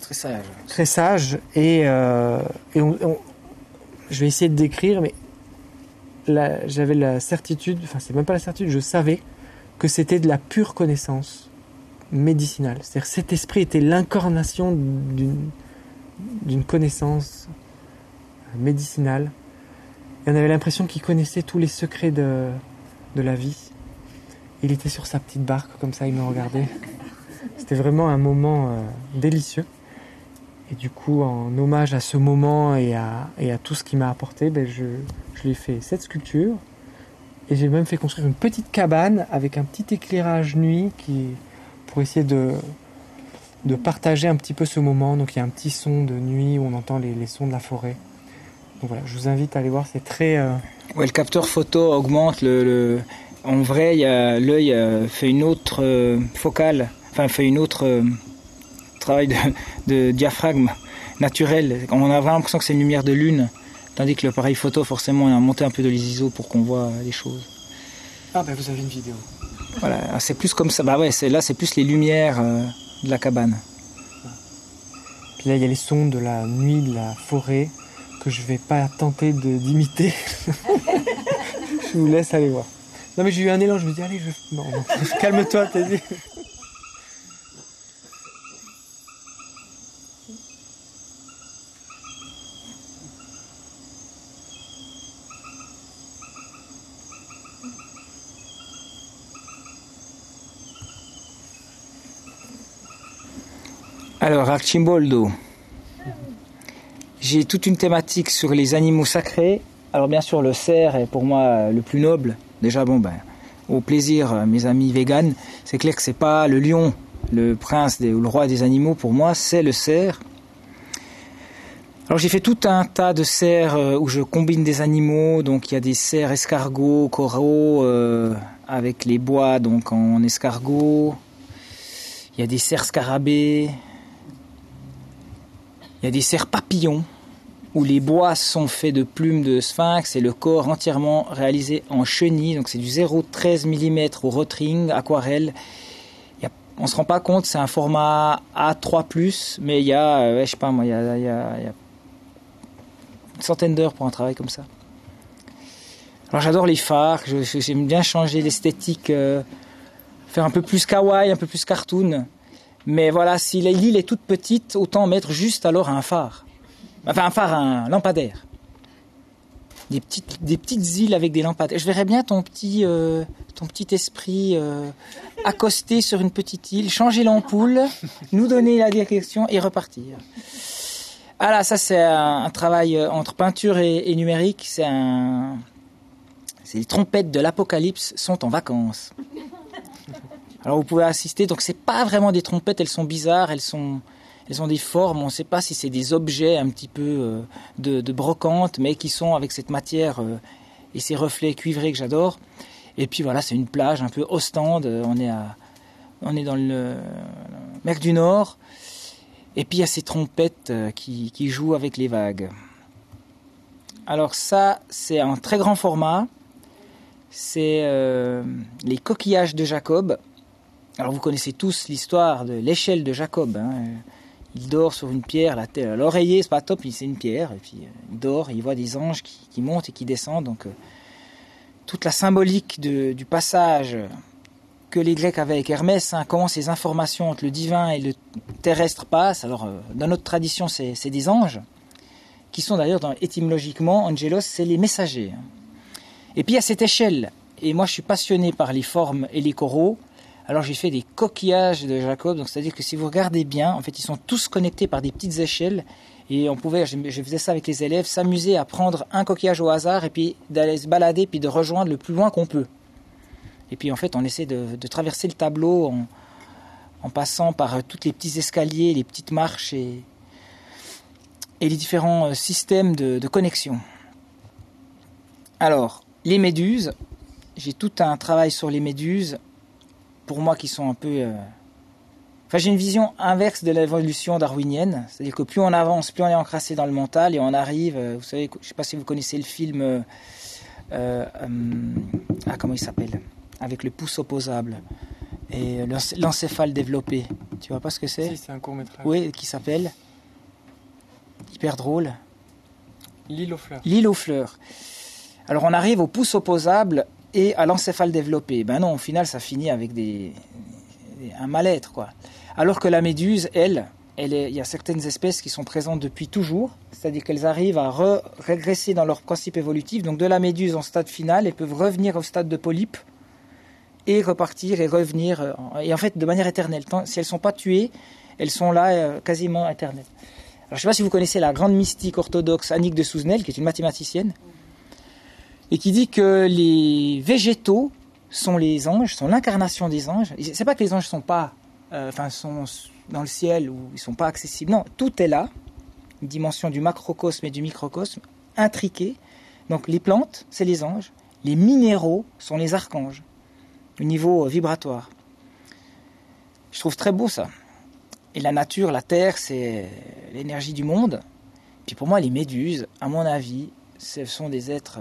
Très sage. Très sage. Et je vais essayer de décrire, mais j'avais la certitude, enfin c'est même pas la certitude, je savais que c'était de la pure connaissance médicinale. C'est-à-dire cet esprit était l'incarnation d'une connaissance médicinale. Et on avait l'impression qu'il connaissait tous les secrets de la vie. Il était sur sa petite barque, comme ça, il me regardait. C'était vraiment un moment délicieux. Et du coup, en hommage à ce moment et à tout ce qu'il m'a apporté, je lui ai fait cette sculpture. Et j'ai même fait construire une petite cabane avec un petit éclairage nuit pour essayer de partager un petit peu ce moment. Donc il y a un petit son de nuit où on entend les sons de la forêt. Donc voilà, je vous invite à aller voir, c'est très... Ouais, le capteur photo augmente En vrai, l'œil fait une autre focale, enfin fait une autre travail de diaphragme naturel. On a vraiment l'impression que c'est une lumière de lune, tandis que l'appareil photo, forcément, on a monté un peu de l'ISO pour qu'on voit les choses. Ah ben vous avez une vidéo. Voilà, c'est plus comme ça. Bah ouais, c'est plus les lumières de la cabane. Puis là, il y a les sons de la nuit, de la forêt, que je vais pas tenter d'imiter. Je vous laisse aller voir. Non mais j'ai eu un élan, je me dis allez, non. Calme-toi, t'as dit. Alors, Archimboldo, j'ai toute une thématique sur les animaux sacrés. Alors bien sûr, le cerf est pour moi le plus noble. Déjà, au plaisir, mes amis véganes, c'est clair que c'est pas le lion, le prince ou le roi des animaux. Pour moi, c'est le cerf. Alors j'ai fait tout un tas de cerfs où je combine des animaux. Donc il y a des cerfs escargots, coraux, avec les bois donc en escargot. Il y a des cerfs scarabées. Il y a des cerfs papillons, où les bois sont faits de plumes de sphinx et le corps entièrement réalisé en chenille. Donc c'est du 0,13 mm au rotring, aquarelle. On ne se rend pas compte, c'est un format A3+, mais il y a, je sais pas moi, il y a une centaine d'heures pour un travail comme ça. Alors j'adore les phares, j'aime bien changer l'esthétique, faire un peu plus kawaii, un peu plus cartoon. Mais voilà, si l'île est toute petite, autant mettre juste alors un phare. Enfin, un lampadaire. Des petites îles avec des lampadaires. Je verrais bien ton petit esprit accosté sur une petite île, changer l'ampoule, nous donner la direction et repartir. Ah là, ça c'est un travail entre peinture et numérique. C'est les trompettes de l'apocalypse sont en vacances. Alors vous pouvez assister, donc c'est pas vraiment des trompettes, elles sont bizarres, elles ont des formes, on ne sait pas si c'est des objets un petit peu de brocante, mais qui sont avec cette matière et ces reflets cuivrés que j'adore. Et puis voilà, c'est une plage un peu Ostende. On est dans le mer du Nord. Et puis il y a ces trompettes qui jouent avec les vagues. Alors ça, c'est un très grand format. C'est les coquillages de Jacob. Alors vous connaissez tous l'histoire de l'échelle de Jacob. Hein. Il dort sur une pierre, l'oreiller, c'est pas top, c'est une pierre. Et puis il dort, et il voit des anges qui montent et qui descendent. Donc toute la symbolique du passage que les Grecs avaient avec Hermès, hein, comment ces informations entre le divin et le terrestre passent. Alors dans notre tradition, c'est des anges, qui sont d'ailleurs étymologiquement, angelos, c'est les messagers. Et puis il y a cette échelle. Et moi je suis passionné par les formes et les coraux. Alors j'ai fait des coquillages de Jacob, donc c'est-à-dire que si vous regardez bien, en fait ils sont tous connectés par des petites échelles, et on pouvait, je faisais ça avec les élèves, s'amuser à prendre un coquillage au hasard, et puis d'aller se balader, puis de rejoindre le plus loin qu'on peut. Et puis en fait on essaie de traverser le tableau en passant par tous les petits escaliers, les petites marches, et les différents systèmes de connexion. Alors, les méduses, j'ai tout un travail sur les méduses, pour moi qui sont un peu... Enfin, j'ai une vision inverse de l'évolution darwinienne, c'est-à-dire que plus on avance, plus on est encrassé dans le mental, et on arrive, vous savez, je ne sais pas si vous connaissez le film, comment il s'appelle, avec le pouce opposable, et l'encéphale développé, tu vois pas ce que c'est? Si, c'est un court-métrage. Oui, qui s'appelle, hyper drôle, L'île aux fleurs. L'île aux fleurs. Alors on arrive au pouce opposable et à l'encéphale développé. Ben non, au final, ça finit avec un mal-être, quoi. Alors que la méduse, il y a certaines espèces qui sont présentes depuis toujours, c'est-à-dire qu'elles arrivent à régresser dans leur principe évolutif. Donc de la méduse en stade final, elles peuvent revenir au stade de polype et repartir et revenir, et en fait de manière éternelle. Si elles ne sont pas tuées, elles sont là quasiment éternelles. Alors, je ne sais pas si vous connaissez la grande mystique orthodoxe Annick de Souzenel, qui est une mathématicienne, et qui dit que les végétaux sont les anges, sont l'incarnation des anges. C'est pas que les anges sont pas, sont dans le ciel ou ils sont pas accessibles. Non, tout est là, une dimension du macrocosme et du microcosme, intriquée. Donc les plantes, c'est les anges. Les minéraux sont les archanges, au niveau vibratoire. Je trouve très beau ça. Et la nature, la terre, c'est l'énergie du monde. Puis pour moi, les méduses, à mon avis, ce sont des êtres...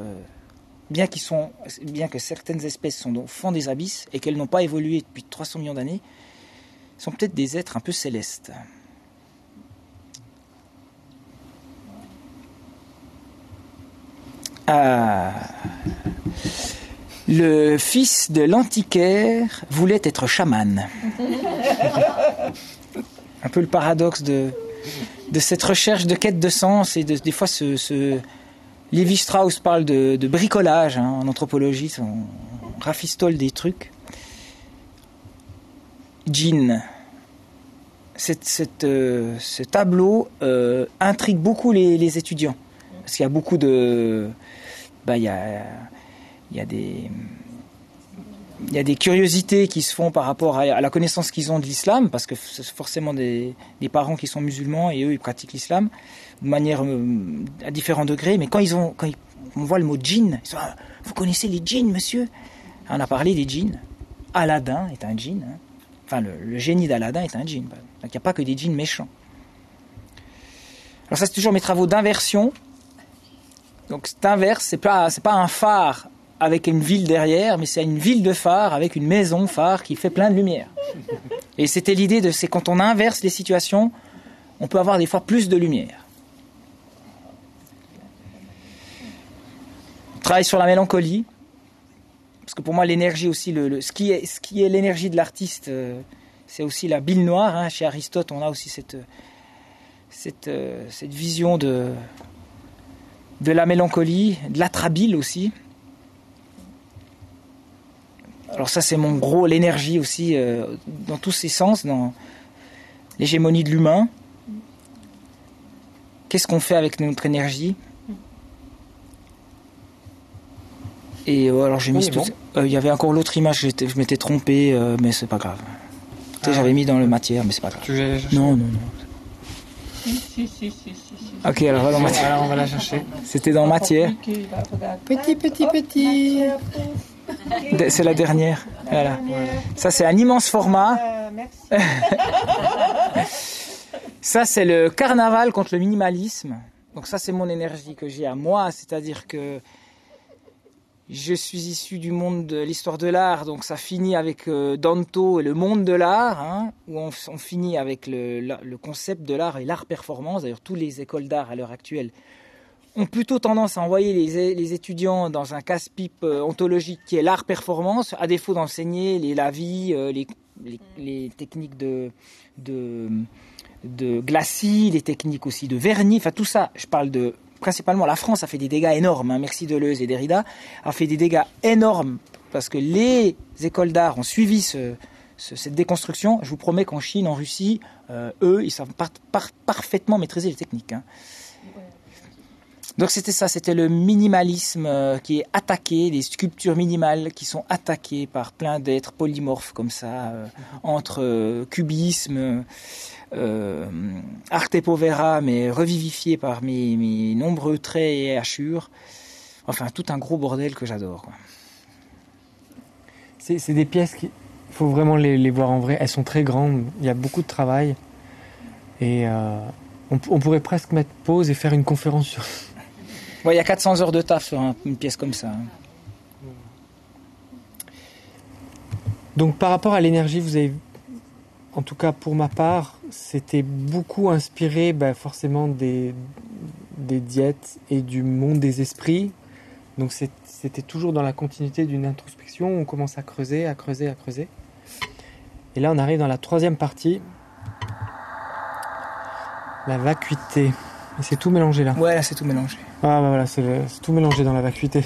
Bien que certaines espèces sont au fond des abysses et qu'elles n'ont pas évolué depuis 300 millions d'années, sont peut-être des êtres un peu célestes. Le fils de l'antiquaire voulait être chaman. Un peu le paradoxe de cette recherche de quête de sens et des fois Lévi-Strauss parle de bricolage, hein, en anthropologie, on rafistole des trucs. Jean. Ce tableau intrigue beaucoup les étudiants. Parce qu'il y a beaucoup de... il y a des curiosités qui se font par rapport à la connaissance qu'ils ont de l'islam, parce que c'est forcément des parents qui sont musulmans et eux, ils pratiquent l'islam de manière à différents degrés. Mais quand on voit le mot djinn, ils sont vous connaissez les djinns, monsieur? On a parlé des djinns. Aladdin est un djinn. Hein. Enfin, le génie d'Aladin est un djinn. Donc, il n'y a pas que des djinns méchants. Alors ça, c'est toujours mes travaux d'inversion. Donc, cet inverse, c'est pas un phare avec une ville derrière, mais c'est une ville de phare avec une maison phare qui fait plein de lumière. Et c'était l'idée c'est quand on inverse les situations, on peut avoir des fois plus de lumière. On travaille sur la mélancolie, parce que pour moi l'énergie aussi, ce qui est l'énergie de l'artiste, c'est aussi la bile noire. Hein. Chez Aristote, on a aussi cette vision de la mélancolie, de l'atrabile aussi. Alors ça, c'est mon gros, l'énergie aussi, dans tous ses sens, dans l'hégémonie de l'humain. Qu'est-ce qu'on fait avec notre énergie? Et alors j'ai mis... Il y avait encore l'autre image, je m'étais trompé, mais c'est pas grave. J'avais mis dans le matière, mais c'est pas grave. Tu veux aller la chercher? Non. Si. Ok, alors va dans matière. Alors on va la chercher. C'était dans matière. Petit. C'est la dernière. Voilà. Ça, c'est un immense format. Merci. Ça, c'est le carnaval contre le minimalisme. Donc ça, c'est mon énergie que j'ai à moi. C'est-à-dire que je suis issu du monde de l'histoire de l'art. Donc ça finit avec Danto et le monde de l'art, hein, où on finit avec le concept de l'art et l'art performance. D'ailleurs, toutes les écoles d'art à l'heure actuelle ont plutôt tendance à envoyer les étudiants dans un casse-pipe ontologique qui est l'art performance, à défaut d'enseigner la vie, les techniques de glacis, les techniques aussi de vernis, enfin tout ça. Je parle de principalement la France a fait des dégâts énormes, hein, merci Deleuze et Derrida, a fait des dégâts énormes parce que les écoles d'art ont suivi cette déconstruction. Je vous promets qu'en Chine, en Russie, eux, ils savent parfaitement maîtriser les techniques. Hein. Donc c'était ça, c'était le minimalisme qui est attaqué, les sculptures minimales qui sont attaquées par plein d'êtres polymorphes comme ça, entre cubisme, arte povera, mais revivifié par mes nombreux traits et hachures. Enfin, tout un gros bordel que j'adore, quoi. C'est des pièces qu'il faut vraiment les voir en vrai. Elles sont très grandes, il y a beaucoup de travail. Et on pourrait presque mettre pause et faire une conférence sur... Ouais, il y a 400 heures de taf sur une pièce comme ça. Hein. Donc par rapport à l'énergie, vous avez, en tout cas pour ma part, c'était beaucoup inspiré forcément des diètes et du monde des esprits. Donc c'était toujours dans la continuité d'une introspection. On commence à creuser, à creuser, à creuser. Et là on arrive dans la troisième partie, la vacuité. Et c'est tout mélangé là. Ouais, là c'est tout mélangé. Ah bah voilà, c'est tout mélangé dans la vacuité.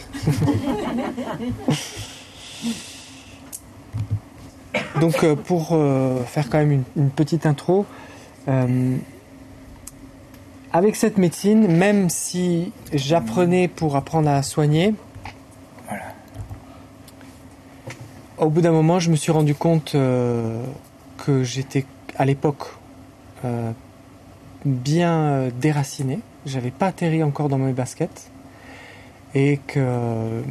Donc pour faire quand même une petite intro, avec cette médecine, même si j'apprenais pour apprendre à soigner, voilà. Au bout d'un moment, je me suis rendu compte que j'étais à l'époque bien déraciné. J'avais pas atterri encore dans mes baskets et que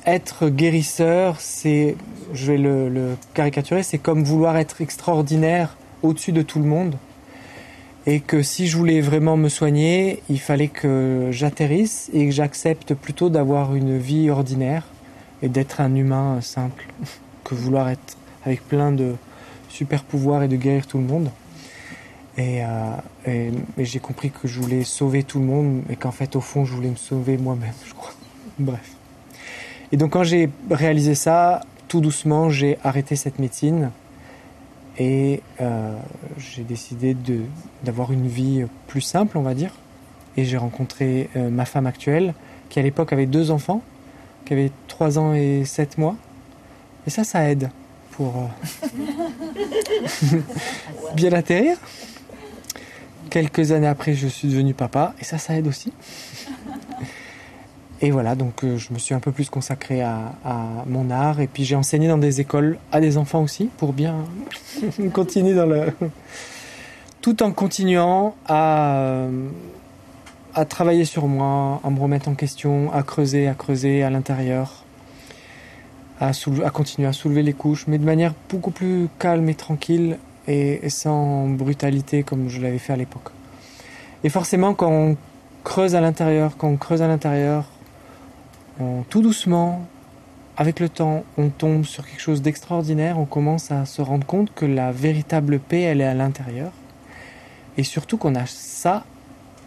être guérisseur, c'est, je vais le caricaturer, c'est comme vouloir être extraordinaire au-dessus de tout le monde et que si je voulais vraiment me soigner, il fallait que j'atterrisse et que j'accepte plutôt d'avoir une vie ordinaire et d'être un humain simple que vouloir être avec plein de super pouvoirs et de guérir tout le monde. Et j'ai compris que je voulais sauver tout le monde et qu'en fait au fond je voulais me sauver moi-même, je crois. Bref. Et donc quand j'ai réalisé ça, tout doucement j'ai arrêté cette médecine et j'ai décidé d'avoir une vie plus simple, on va dire. Et j'ai rencontré ma femme actuelle qui à l'époque avait 2 enfants, qui avait 3 ans et 7 mois. Et ça aide pour bien atterrir. Quelques années après, je suis devenu papa et ça aide aussi. Et voilà, donc je me suis un peu plus consacré à mon art et puis j'ai enseigné dans des écoles à des enfants aussi pour bien continuer tout en continuant à travailler sur moi, à me remettre en question, à creuser à l'intérieur, à continuer à soulever les couches, mais de manière beaucoup plus calme et tranquille et sans brutalité comme je l'avais fait à l'époque. Et forcément, quand on creuse à l'intérieur, tout doucement, avec le temps, on tombe sur quelque chose d'extraordinaire, on commence à se rendre compte que la véritable paix, elle est à l'intérieur. Et surtout qu'on a ça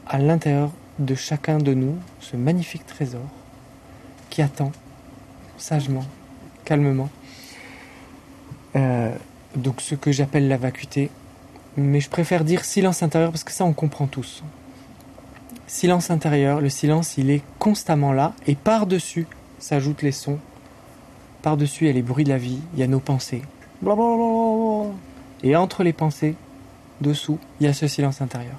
à l'intérieur de chacun de nous, ce magnifique trésor qui attend sagement, calmement. Donc ce que j'appelle la vacuité, mais je préfère dire silence intérieur parce que ça on comprend tous. Silence intérieur, le silence il est constamment là et par-dessus s'ajoutent les sons, par-dessus il y a les bruits de la vie, il y a nos pensées. Blablabla. Et entre les pensées, dessous, il y a ce silence intérieur.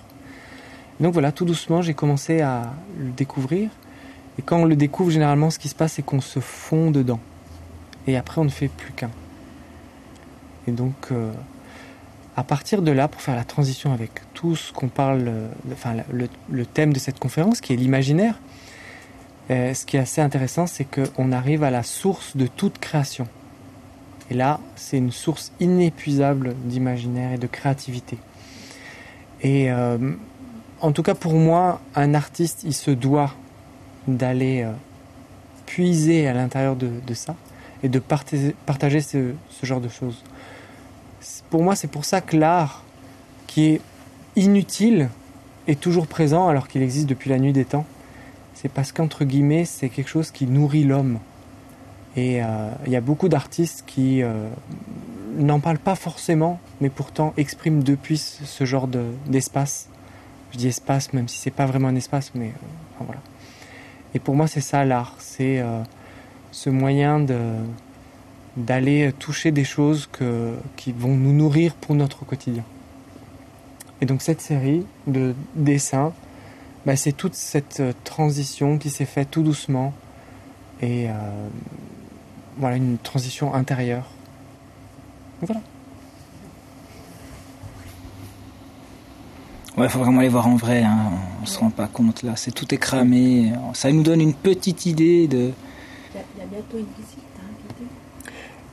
Donc voilà, tout doucement j'ai commencé à le découvrir et quand on le découvre généralement ce qui se passe c'est qu'on se fond dedans et après on ne fait plus qu'un. Et donc, à partir de là, pour faire la transition avec tout ce qu'on parle, le thème de cette conférence, qui est l'imaginaire, Ce qui est assez intéressant, c'est qu'on arrive à la source de toute création. Et là, c'est une source inépuisable d'imaginaire et de créativité. Et en tout cas pour moi, un artiste, il se doit d'aller puiser à l'intérieur de ça et de partager ce genre de choses. Pour moi, c'est pour ça que l'art, qui est inutile, est toujours présent alors qu'il existe depuis la nuit des temps. C'est parce qu'entre guillemets, c'est quelque chose qui nourrit l'homme. Et il y a beaucoup d'artistes qui n'en parlent pas forcément, mais pourtant expriment depuis ce genre d'espace. Je dis espace, même si c'est pas vraiment un espace, mais enfin, voilà. Et pour moi, c'est ça l'art, c'est ce moyen d'aller toucher des choses qui vont nous nourrir pour notre quotidien. Et donc cette série de dessins, c'est toute cette transition qui s'est faite tout doucement et voilà, une transition intérieure. Voilà. Ouais, faut vraiment les voir en vrai, hein. On se rend pas compte là, tout est cramé. Ça nous donne une petite idée de. Il y a bientôt une visite, guidée.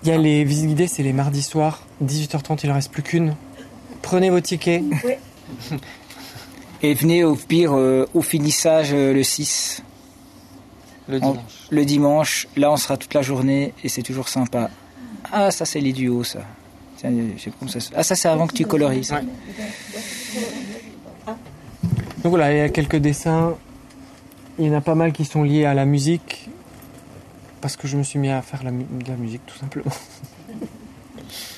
Il y a les visites guidées, c'est les mardis soirs, 18h30, il en reste plus qu'une. Prenez vos tickets. Oui. Et venez au pire au finissage le 6. Le dimanche. Là, on sera toute la journée et c'est toujours sympa. Ah, ça, c'est les duos, ça. Tiens, je sais pas comment ça se fait. Ah, ça, c'est avant que tu colories, ça. Ouais. Donc voilà, il y a quelques dessins. Il y en a pas mal qui sont liés à la musique. Parce que je me suis mis à faire de la musique, tout simplement.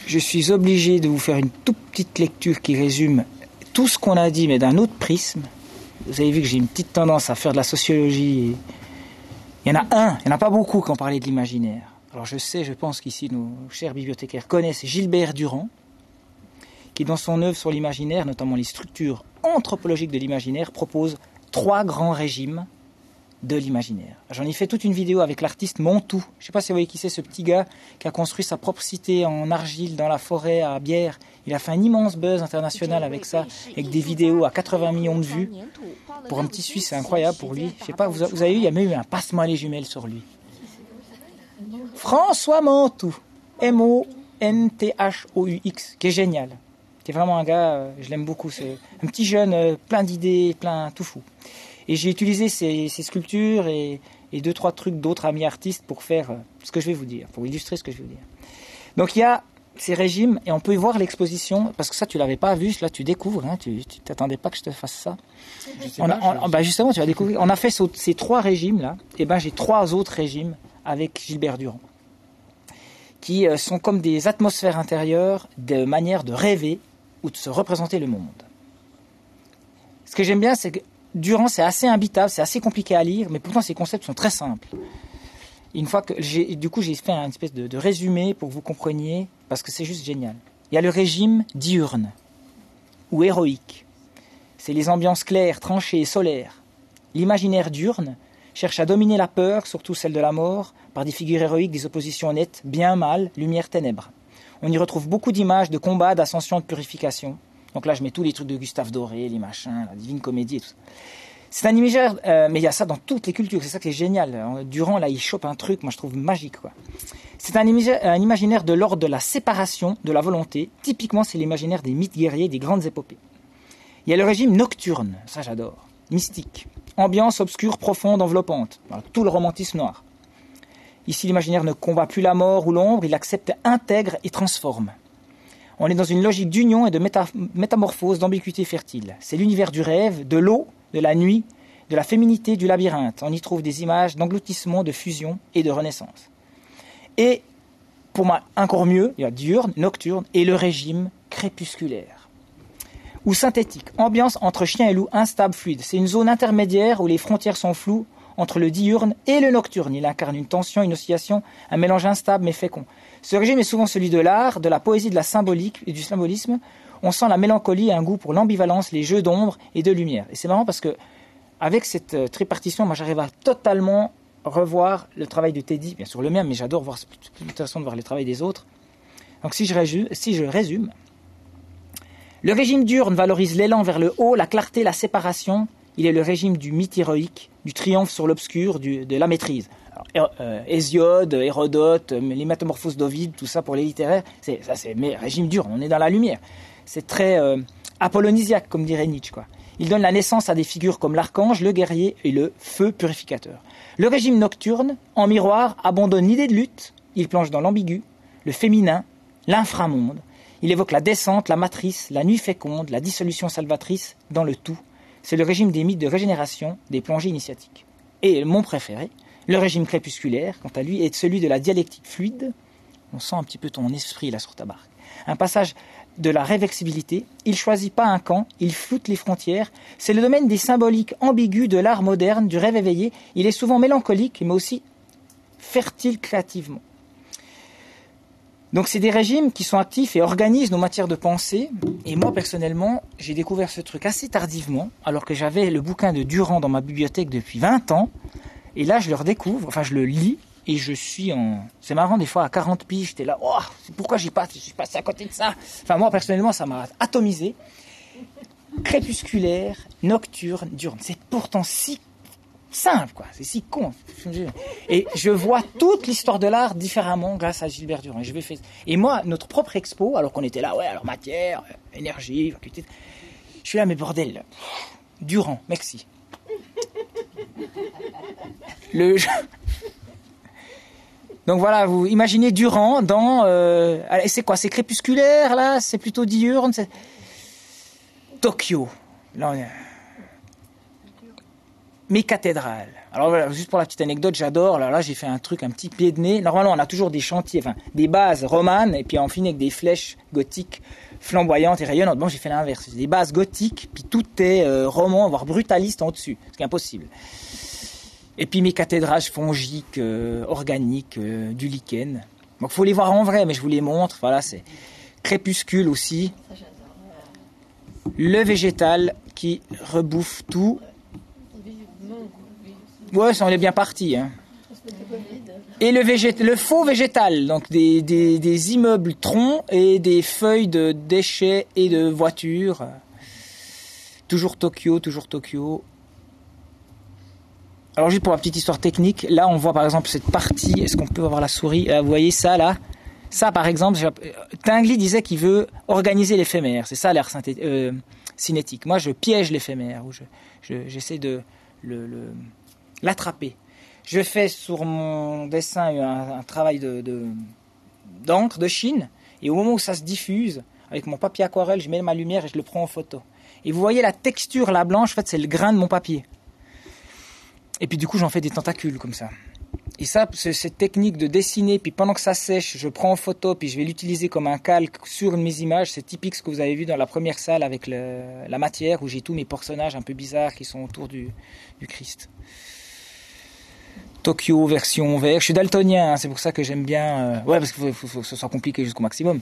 Je suis obligé de vous faire une toute petite lecture qui résume tout ce qu'on a dit, mais d'un autre prisme. Vous avez vu que j'ai une petite tendance à faire de la sociologie. Il y en a pas beaucoup qui ont parlé de l'imaginaire. Alors je pense qu'ici nos chers bibliothécaires connaissent Gilbert Durand, qui dans son œuvre sur l'imaginaire, notamment les structures anthropologiques de l'imaginaire, propose 3 grands régimes de l'imaginaire. J'en ai fait toute une vidéo avec l'artiste Montou. Je ne sais pas si vous voyez qui c'est, ce petit gars qui a construit sa propre cité en argile dans la forêt à Bière. Il a fait un immense buzz international avec ça, avec des vidéos à 80 millions de vues. Pour un petit Suisse, c'est incroyable pour lui. Je sais pas, vous avez vu, il y a même eu un passe-moi les jumelles sur lui. François Montou, M-O-N-T-H-O-U-X, qui est génial. Qui est vraiment un gars, je l'aime beaucoup. C'est un petit jeune, plein d'idées, plein tout fou. Et j'ai utilisé ces sculptures et 2-3 trucs d'autres amis artistes pour faire ce que je vais vous dire, pour illustrer ce que je vais vous dire. Donc il y a ces régimes et on peut y voir l'exposition, parce que ça tu l'avais pas vu, là tu découvres, hein, tu t'attendais pas que je te fasse ça. Justement tu vas découvrir. On a fait ces 3 régimes là, et j'ai 3 autres régimes avec Gilbert Durand, qui sont comme des atmosphères intérieures, de manière de rêver ou de se représenter le monde. Ce que j'aime bien, c'est que Durand, c'est assez imbitable, c'est assez compliqué à lire, mais pourtant ces concepts sont très simples. Une fois que j'ai fait une espèce de résumé pour que vous compreniez, parce que c'est juste génial. Il y a le régime diurne, ou héroïque. C'est les ambiances claires, tranchées et solaires. L'imaginaire diurne cherche à dominer la peur, surtout celle de la mort, par des figures héroïques, des oppositions nettes, bien, mal, lumière, ténèbres. On y retrouve beaucoup d'images de combats, d'ascension, de purification. Donc là, je mets tous les trucs de Gustave Doré, les machins, la Divine Comédie et tout ça. C'est un imaginaire, mais il y a ça dans toutes les cultures, c'est ça qui est génial. Durand, là, il chope un truc, moi je trouve magique, quoi. C'est un imaginaire de l'ordre de la séparation, de la volonté. Typiquement, c'est l'imaginaire des mythes guerriers, des grandes épopées. Il y a le régime nocturne, ça j'adore, mystique. Ambiance obscure, profonde, enveloppante. Voilà, tout le romantisme noir. Ici, l'imaginaire ne combat plus la mort ou l'ombre, il accepte, intègre et transforme. On est dans une logique d'union et de métamorphose, d'ambiguïté fertile. C'est l'univers du rêve, de l'eau, de la nuit, de la féminité, du labyrinthe. On y trouve des images d'engloutissement, de fusion et de renaissance. Et, pour moi, encore mieux, il y a diurne, nocturne et le régime crépusculaire. Ou synthétique, ambiance entre chien et loup, instable, fluide. C'est une zone intermédiaire où les frontières sont floues entre le diurne et le nocturne. Il incarne une tension, une oscillation, un mélange instable mais fécond. Ce régime est souvent celui de l'art, de la poésie, de la symbolique et du symbolisme. On sent la mélancolie et un goût pour l'ambivalence, les jeux d'ombre et de lumière. Et c'est marrant parce que avec cette tripartition, moi j'arrive à totalement revoir le travail de Teddy, bien sûr le mien, mais j'adore voir, c'est plus intéressant de voir le travail des autres. Donc si je résume, le régime diurne valorise l'élan vers le haut, la clarté, la séparation. il est le régime du mythe héroïque, du triomphe sur l'obscur, de la maîtrise. Alors, Hésiode, Hérodote, les métamorphoses d'Ovide, tout ça pour les littéraires, c'est régime dur, on est dans la lumière. C'est très apollonisiaque, comme dirait Nietzsche, quoi. Il donne la naissance à des figures comme l'archange, le guerrier et le feu purificateur. Le régime nocturne, en miroir, abandonne l'idée de lutte, il plonge dans l'ambigu, le féminin, l'inframonde. Il évoque la descente, la matrice, la nuit féconde, la dissolution salvatrice dans le tout. C'est le régime des mythes de régénération, des plongées initiatiques. Et mon préféré, le régime crépusculaire, quant à lui, est celui de la dialectique fluide. On sent un petit peu ton esprit là sur ta barque. Un passage de la réversibilité. Il ne choisit pas un camp, il floute les frontières. C'est le domaine des symboliques ambigus de l'art moderne, du rêve éveillé. Il est souvent mélancolique, mais aussi fertile créativement. Donc c'est des régimes qui sont actifs et organisent nos matières de pensée. Et moi, personnellement, j'ai découvert ce truc assez tardivement, alors que j'avais le bouquin de Durand dans ma bibliothèque depuis 20 ans. Et là, je le redécouvre, enfin je le lis, et je suis en... C'est marrant, des fois, à 40 piges, j'étais là, oh, pourquoi je suis passé à côté de ça? Enfin, moi, personnellement, ça m'a atomisé. Crépusculaire, nocturne, diurne. C'est pourtant si simple, quoi. C'est si con. Et je vois toute l'histoire de l'art différemment grâce à Gilbert Durand. Et moi, notre propre expo, alors qu'on était là, ouais, alors matière, énergie, faculté. Je suis là, mais bordel, Durand, merci. Donc voilà, vous imaginez Durand dans... c'est quoi? C'est crépusculaire, là? C'est plutôt diurne? Tokyo. Là, on est... Mes cathédrales. Alors voilà, juste pour la petite anecdote, j'adore. Là, j'ai fait un truc, un petit pied de nez. Normalement, on a toujours des chantiers, enfin, des bases romanes, et puis on finit avec des flèches gothiques flamboyantes et rayonnantes. Bon, j'ai fait l'inverse. Des bases gothiques, puis tout est roman, voire brutaliste en dessus. Ce qui est impossible. Et puis mes cathédrales fongiques, organiques, du lichen. Donc il faut les voir en vrai, mais je vous les montre. Voilà, c'est crépuscule aussi. Le végétal qui rebouffe tout. Ouais, ça on est bien parti. Hein. Et le faux végétal, donc des immeubles troncs et des feuilles de déchets et de voitures. Toujours Tokyo, toujours Tokyo. Alors juste pour la petite histoire technique, là on voit par exemple cette partie, est-ce qu'on peut avoir la souris? Vous voyez ça là? Ça par exemple, Tinguely disait qu'il veut organiser l'éphémère, c'est ça l'art cinétique. Moi je piège l'éphémère, ou j'essaie de l'attraper. Je fais sur mon dessin un travail d'encre de Chine, et au moment où ça se diffuse, avec mon papier aquarelle, je mets ma lumière et je le prends en photo. Et vous voyez la texture, la blanche, en fait c'est le grain de mon papier. Et puis du coup, j'en fais des tentacules comme ça. Et ça, c'est cette technique de dessiner, puis pendant que ça sèche, je prends en photo, puis je vais l'utiliser comme un calque sur mes images. C'est typique ce que vous avez vu dans la première salle avec la matière, où j'ai tous mes personnages un peu bizarres qui sont autour du Christ. Tokyo, version vert. Je suis daltonien, hein, c'est pour ça que j'aime bien... ouais, parce qu'il faut que ce soit compliqué jusqu'au maximum.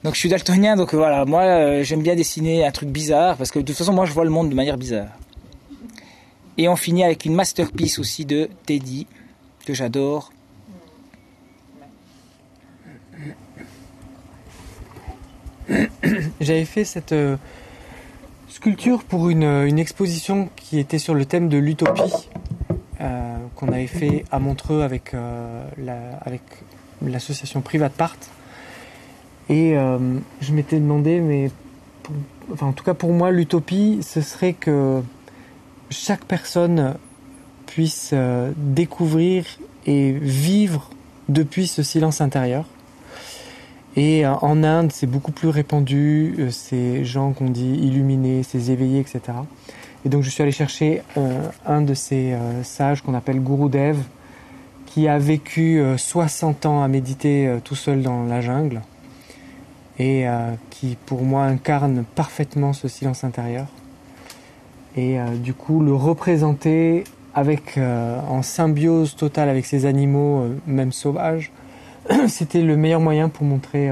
Donc je suis daltonien, donc voilà, moi j'aime bien dessiner un truc bizarre, parce que de toute façon, moi je vois le monde de manière bizarre. Et on finit avec une masterpiece aussi de Teddy, que j'adore. J'avais fait cette sculpture pour une exposition qui était sur le thème de l'utopie, qu'on avait fait à Montreux avec l'association Private Part. Et je m'étais demandé, mais en tout cas pour moi, l'utopie, ce serait que chaque personne puisse découvrir et vivre depuis ce silence intérieur. Et en Inde, c'est beaucoup plus répandu, ces gens qu'on dit illuminés, ces éveillés, etc. Et donc je suis allé chercher un de ces sages qu'on appelle Gurudev, qui a vécu 60 ans à méditer tout seul dans la jungle, et qui pour moi incarne parfaitement ce silence intérieur. Et du coup le représenter avec en symbiose totale avec ces animaux, même sauvages, c'était le meilleur moyen pour montrer,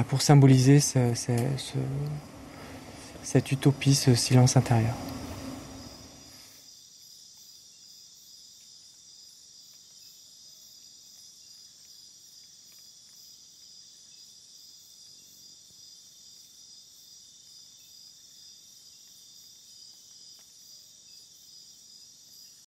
pour symboliser cette utopie, ce silence intérieur.